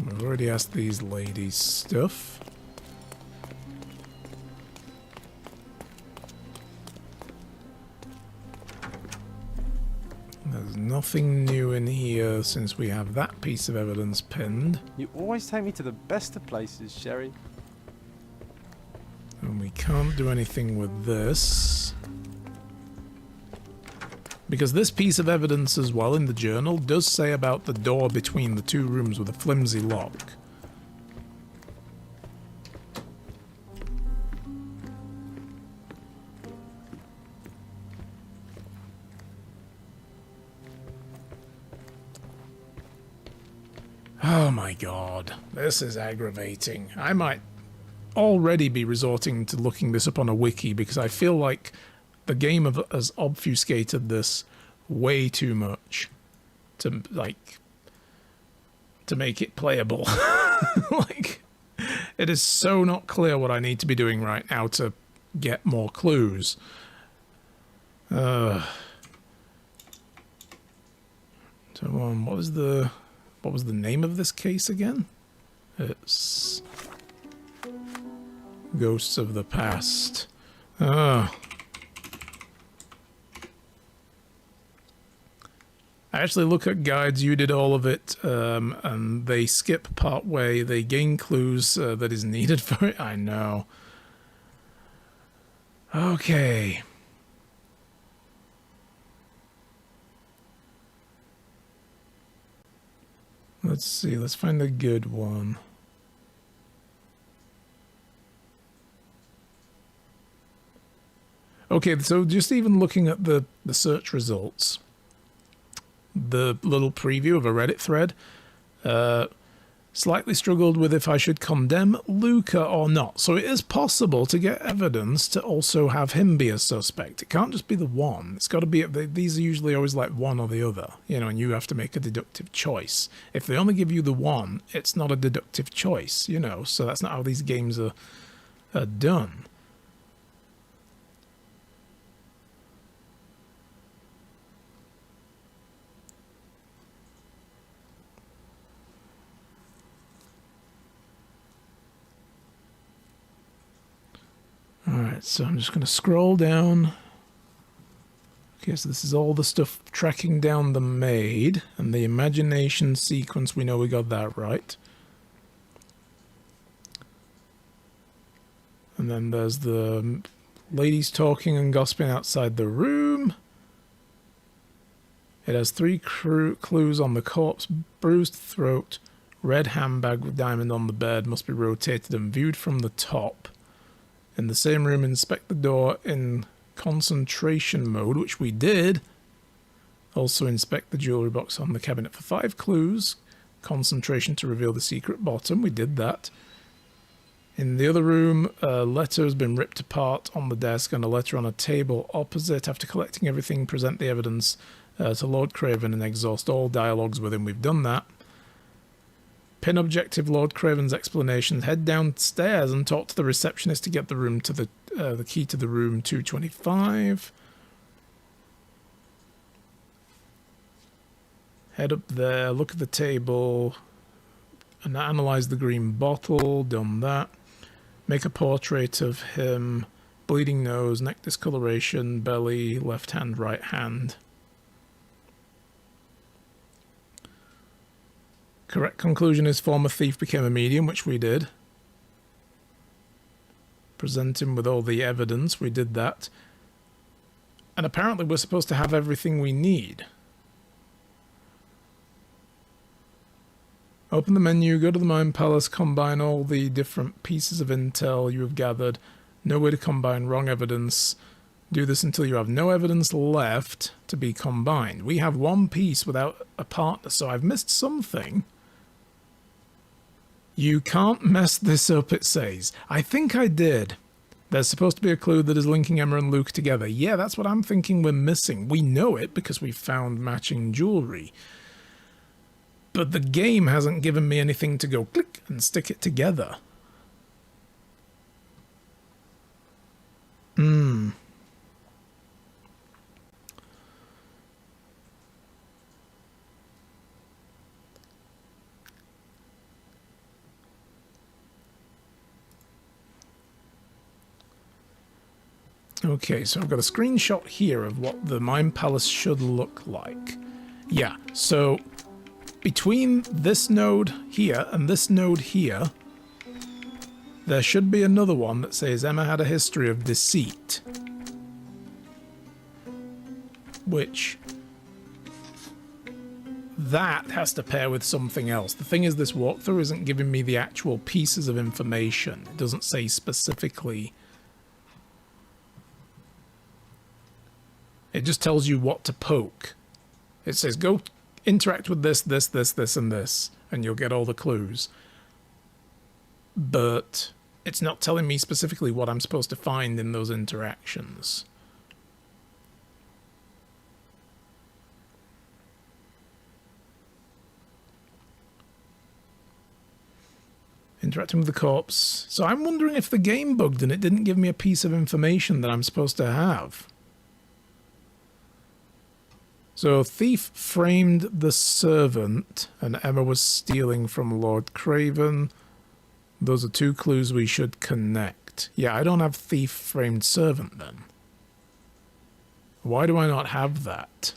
We've already asked these ladies stuff. There's nothing new in here since we have that piece of evidence pinned. You always take me to the best of places, Sherry. And we can't do anything with this. Because this piece of evidence as well in the journal does say about the door between the two rooms with a flimsy lock. Oh my god, this is aggravating. I might already be resorting to looking this up on a wiki because I feel like the game has obfuscated this way too much to make it playable. Like, it is so not clear what I need to be doing right now to get more clues. So what was the name of this case again? It's Ghosts of the Past. I actually look at guides, you did all of it, and they skip part way, they gain clues that is needed for it. I know. Okay. Let's see, let's find a good one. Okay, so just even looking at the search results, the little preview of a Reddit thread, slightly struggled with if I should condemn Luca or not. So it is possible to get evidence to also have him be a suspect. It can't just be the one. It's got to be, these are usually always like one or the other, you know, and you have to make a deductive choice. If they only give you the one, it's not a deductive choice, you know, so that's not how these games are done. Alright, so I'm just going to scroll down. Okay, so this is all the stuff tracking down the maid and the imagination sequence. We know we got that right. And then there's the ladies talking and gossiping outside the room. It has 3 clues on the corpse: bruised throat, red handbag with diamond on the bed, must be rotated and viewed from the top. In the same room, inspect the door in concentration mode, which we did. Also inspect the jewelry box on the cabinet for 5 clues. Concentration to reveal the secret bottom. We did that. In the other room, a letter has been ripped apart on the desk and a letter on a table opposite. After collecting everything, present the evidence to Lord Craven and exhaust all dialogues with him. We've done that. Pin objective Lord Craven's explanations. Head downstairs and talk to the receptionist to get the room to the key to the room 225. Head up there, look at the table, and analyze the green bottle. Done that. Make a portrait of him. Bleeding nose, neck discoloration, belly, left hand, right hand. Correct conclusion is former thief became a medium, which we did. Present him with all the evidence, we did that. And apparently we're supposed to have everything we need. Open the menu, go to the Mind Palace, combine all the different pieces of intel you have gathered. No way to combine wrong evidence. Do this until you have no evidence left to be combined. We have one piece without a partner, so I've missed something. You can't mess this up, it says. I think I did. There's supposed to be a clue that is linking Emma and Luke together. Yeah, that's what I'm thinking we're missing. We know it because we found matching jewelry. But the game hasn't given me anything to go click and stick it together. Okay, so I've got a screenshot here of what the Mind Palace should look like. Yeah, so between this node here and this node here, there should be another one that says Emma had a history of deceit. Which, that has to pair with something else. The thing is, this walkthrough isn't giving me the actual pieces of information. It doesn't say specifically. It just tells you what to poke. It says, go interact with this, this, this, this, and this, and you'll get all the clues. But it's not telling me specifically what I'm supposed to find in those interactions. Interacting with the corpse. So I'm wondering if the game bugged and it didn't give me a piece of information that I'm supposed to have. So thief framed the servant and Emma was stealing from Lord Craven. Those are two clues we should connect. Yeah, I don't have thief framed servant then. Why do I not have that?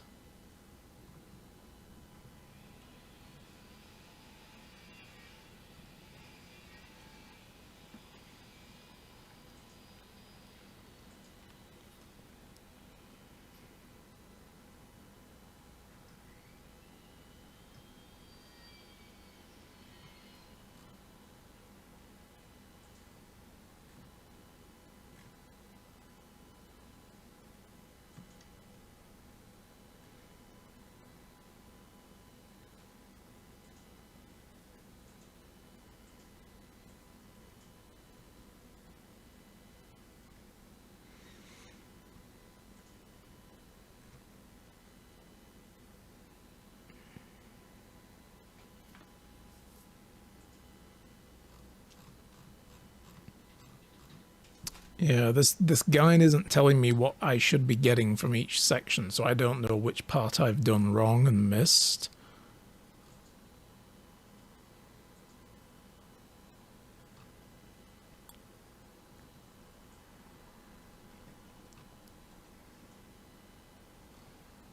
Yeah, this guide isn't telling me what I should be getting from each section, so I don't know which part I've done wrong and missed.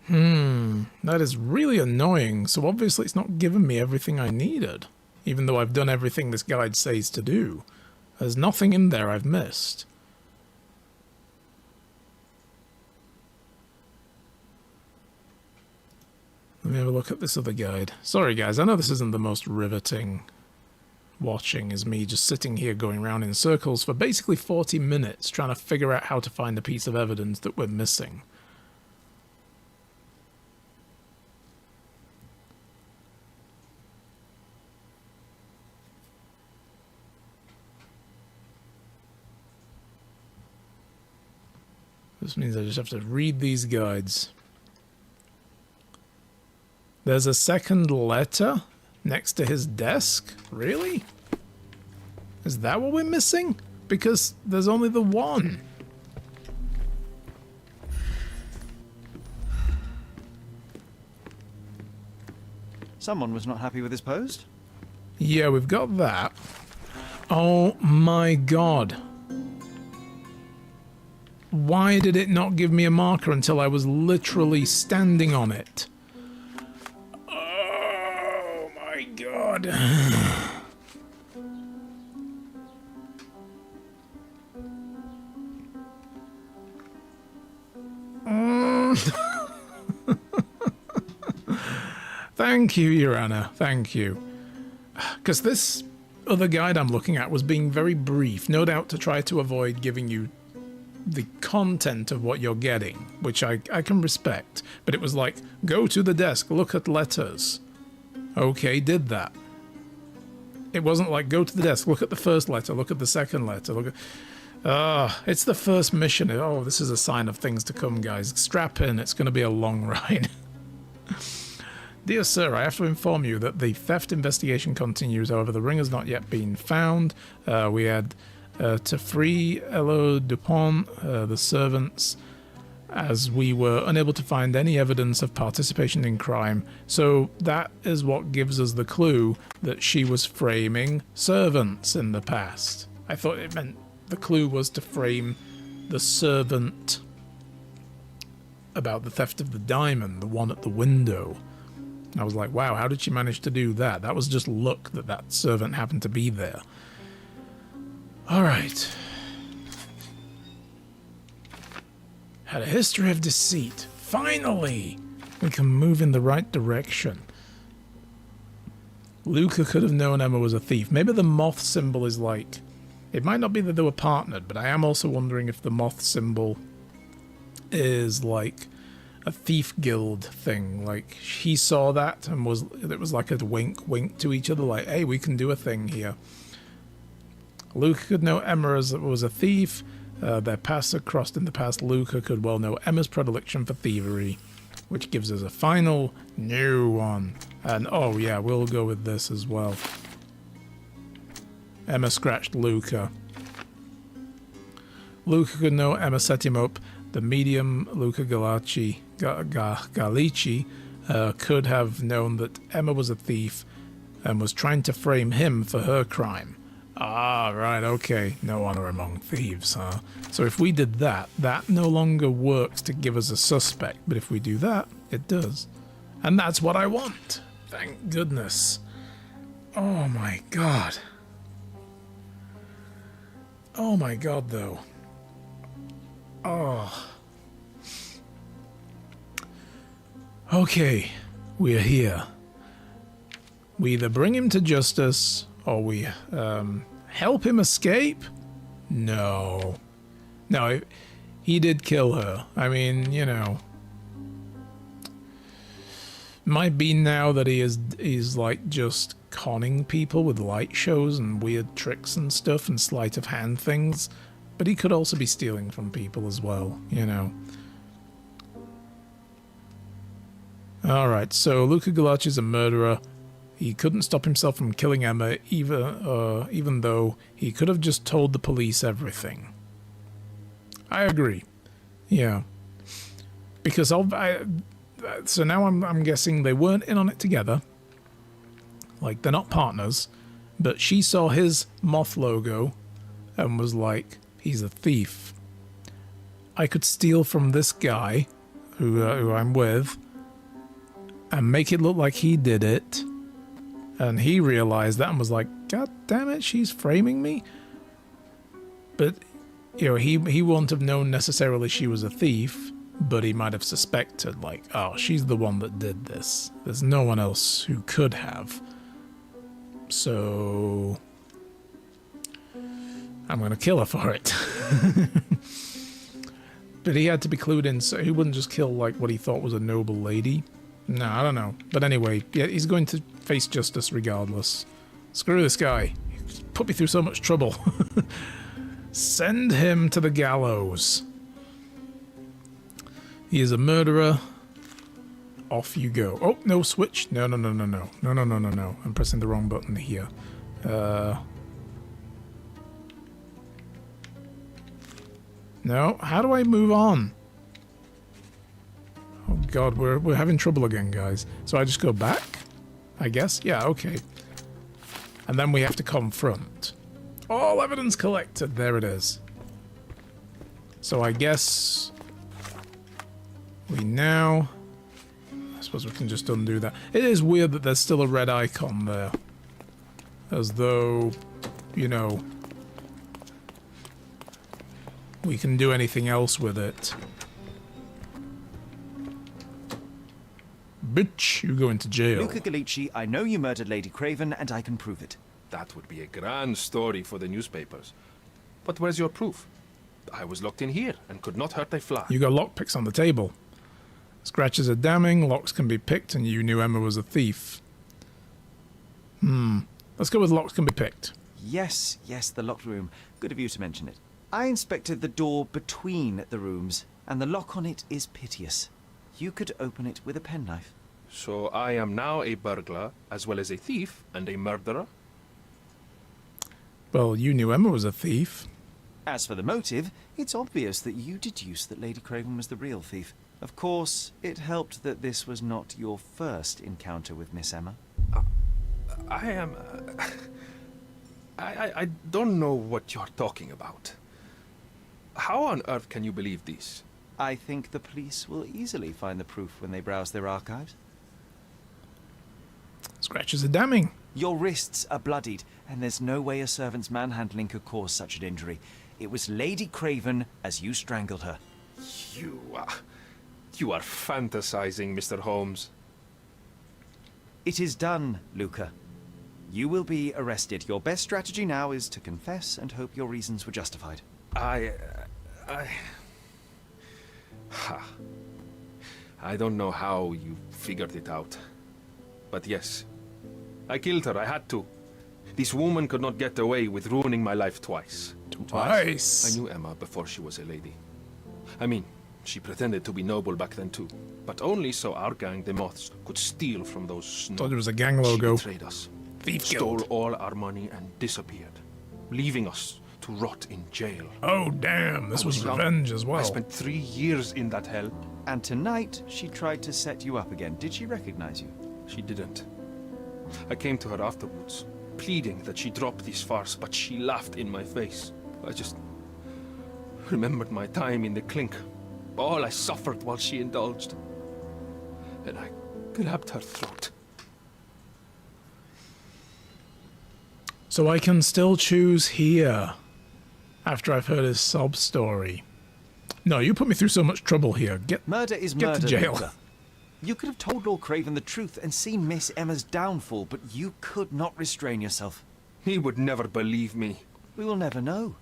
That is really annoying. So obviously it's not giving me everything I needed, even though I've done everything this guide says to do. There's nothing in there I've missed. Let me have a look at this other guide. Sorry guys, I know this isn't the most riveting watching, as me just sitting here going round in circles for basically 40 minutes trying to figure out how to find a piece of evidence that we're missing. This means I just have to read these guides. There's a second letter next to his desk? Really? Is that what we're missing? Because there's only the one. Someone was not happy with his post. Yeah, we've got that. Oh my god. Why did it not give me a marker until I was literally standing on it? Oh my god. Thank you, Urana. Thank you. Because this other guide I'm looking at was being very brief, no doubt to try to avoid giving you the content of what you're getting, which I can respect. But it was like, go to the desk, look at letters. Okay, did that. It wasn't like, go to the desk, look at the first letter, look at the second letter, look at... it's the first mission. Oh, this is a sign of things to come, guys. Strap in, it's going to be a long ride. Dear sir, I have to inform you that the theft investigation continues. However, the ring has not yet been found. We had to free Elo Dupont, the servants, as we were unable to find any evidence of participation in crime. So that is what gives us the clue that she was framing servants in the past. I thought it meant the clue was to frame the servant about the theft of the diamond, the one at the window. I was like, wow, how did she manage to do that? That was just luck that that servant happened to be there. Alright. Had a history of deceit. Finally! We can move in the right direction. Luca could have known Emma was a thief. Maybe the moth symbol is like... It might not be that they were partnered, but I am also wondering if the moth symbol is like a thief guild thing. Like, he saw that and it was like a wink to each other, like, hey, we can do a thing here. Luca could know Emma was a thief. Their paths are crossed in the past. Luca could well know Emma's predilection for thievery, which gives us a final new one. And oh yeah, we'll go with this as well. Emma scratched Luca. Luca could know Emma set him up. The medium Luca Galici could have known that Emma was a thief and was trying to frame him for her crime. Ah, right, okay. No honor among thieves, huh? So if we did that, that no longer works to give us a suspect, but if we do that, it does. And that's what I want. Thank goodness. Oh my god. Oh my god, though. Oh. Okay, we're here. We either bring him to justice, or we help him escape? No. No, he did kill her. I mean, you know. Might be now that he's like just conning people with light shows and weird tricks and stuff and sleight of hand things. But he could also be stealing from people as well, you know. Alright, so Luca Galaci is a murderer. He couldn't stop himself from killing Emma, even though he could have just told the police everything. I agree. Yeah. Because so now I'm guessing they weren't in on it together. Like, they're not partners. But she saw his moth logo and was like, he's a thief. I could steal from this guy, who I'm with, and make it look like he did it. And he realized that and was like, God damn it, she's framing me? But, you know, he wouldn't have known necessarily she was a thief, but he might have suspected, like, oh, she's the one that did this. There's no one else who could have. So I'm going to kill her for it. But he had to be clued in, so he wouldn't just kill, like, what he thought was a noble lady. No, I don't know. But anyway, yeah, he's going to face justice regardless. Screw this guy. He's put me through so much trouble. Send him to the gallows. He is a murderer. off you go. Oh, no, switch. No. I'm pressing the wrong button here. No, how do I move on? Oh god, we're having trouble again, guys. So I just go back, I guess? Yeah, okay. And then we have to confront. All evidence collected. There it is. So I guess we now... I suppose we can just undo that. It is weird that there's still a red icon there. As though, you know, we can do anything else with it. Bitch, you go into jail. Luca Gallici, I know you murdered Lady Craven, and I can prove it. That would be a grand story for the newspapers. But where's your proof? I was locked in here and could not hurt a fly. You got lockpicks on the table. Scratches are damning, locks can be picked, and you knew Emma was a thief. Let's go with locks can be picked. Yes, the locked room. Good of you to mention it. I inspected the door between the rooms, and the lock on it is piteous. You could open it with a penknife. So I am now a burglar, as well as a thief and a murderer? Well, you knew Emma was a thief. As for the motive, it's obvious that you deduced that Lady Craven was the real thief. Of course, it helped that this was not your first encounter with Miss Emma. I don't know what you're talking about. How on earth can you believe this? I think the police will easily find the proof when they browse their archives. Scratches are damning. Your wrists are bloodied, and there's no way a servant's manhandling could cause such an injury. It was Lady Craven as you strangled her. You are fantasizing, Mr. Holmes. It is done, Luca. You will be arrested. Your best strategy now is to confess and hope your reasons were justified. I don't know how you figured it out. But yes, I killed her. I had to. This woman could not get away with ruining my life twice. Twice? I knew Emma before she was a lady. I mean, she pretended to be noble back then too. But only so our gang, the Moths, could steal from those snow. Thought it was a gang logo. She betrayed us. Thief Stole guild. all our money and disappeared, leaving us to rot in jail. Oh, damn. This was young. revenge as well. I spent 3 years in that hell. And tonight, she tried to set you up again. Did she recognize you? She didn't. I came to her afterwards, pleading that she drop this farce, but she laughed in my face. I just remembered my time in the clink, all I suffered while she indulged. And I grabbed her throat. So I can still choose here, after I've heard his sob story. No, you put me through so much trouble here. Murder is get murder, to jail. Luca. You could have told Lord Craven the truth and seen Miss Emma's downfall, but you could not restrain yourself. He would never believe me. We will never know.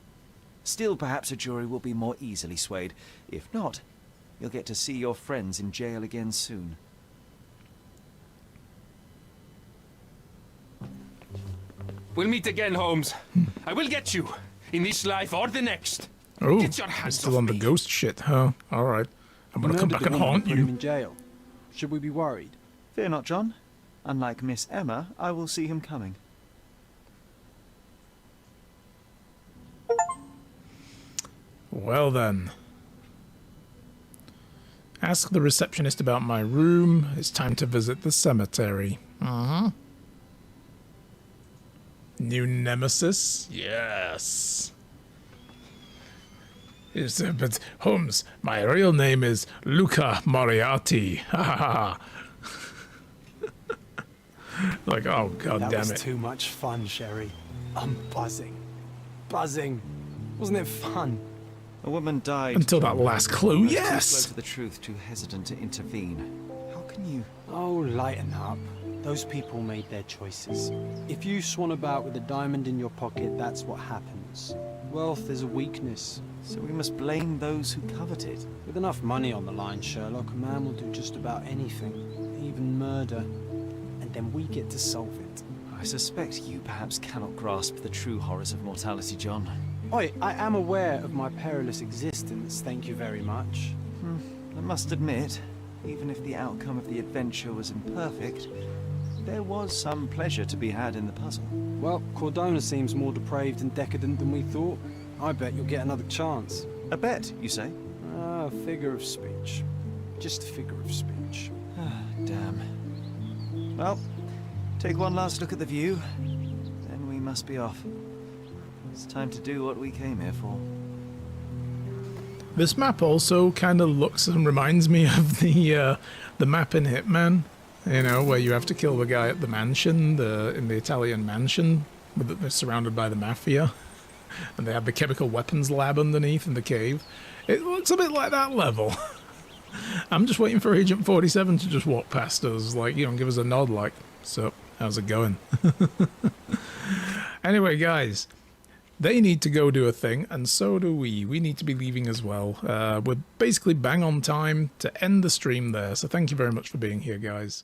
Still, perhaps a jury will be more easily swayed. If not, you'll get to see your friends in jail again soon. We'll meet again, Holmes. I will get you, in this life or the next. Oh, Get your hands still on the ghost shit, huh? Alright. I'm gonna come back and haunt Put him you. in jail. Should we be worried? Fear not, John. Unlike Miss Emma, I will see him coming. Well then. Ask the receptionist about my room. It's time to visit the cemetery. New nemesis? Yes. But Holmes, my real name is Luca Moriarty. Ha ha ha. Like, oh god That damn was it. too much fun, Sherry. I'm buzzing. Buzzing. Wasn't it fun? A woman died. Until that last clue, Too yes! slow to the truth, too hesitant to intervene. How can you? Oh, lighten up. Those people made their choices. If you swan about with a diamond in your pocket, that's what happens. Wealth is a weakness. So we must blame those who covet it. With enough money on the line, Sherlock, a man will do just about anything, even murder. And then we get to solve it. I suspect you perhaps cannot grasp the true horrors of mortality, John. Oi, I am aware of my perilous existence, thank you very much. I must admit, even if the outcome of the adventure was imperfect, there was some pleasure to be had in the puzzle. Well, Cordona seems more depraved and decadent than we thought. I bet you'll get another chance. A bet, you say? Ah, figure of speech. Just a figure of speech. Ah, damn. Well, take one last look at the view, then we must be off. It's time to do what we came here for. This map also kind of looks and reminds me of the map in Hitman, you know, where you have to kill the guy at the mansion, in the Italian mansion, they're surrounded by the mafia, and they have the chemical weapons lab underneath in the cave. It looks a bit like that level. I'm just waiting for Agent 47 to just walk past us, like, you know, give us a nod, like, so, how's it going? Anyway, guys, they need to go do a thing, and so do we. We need to be leaving as well. We're basically bang on time to end the stream there, so thank you very much for being here, guys.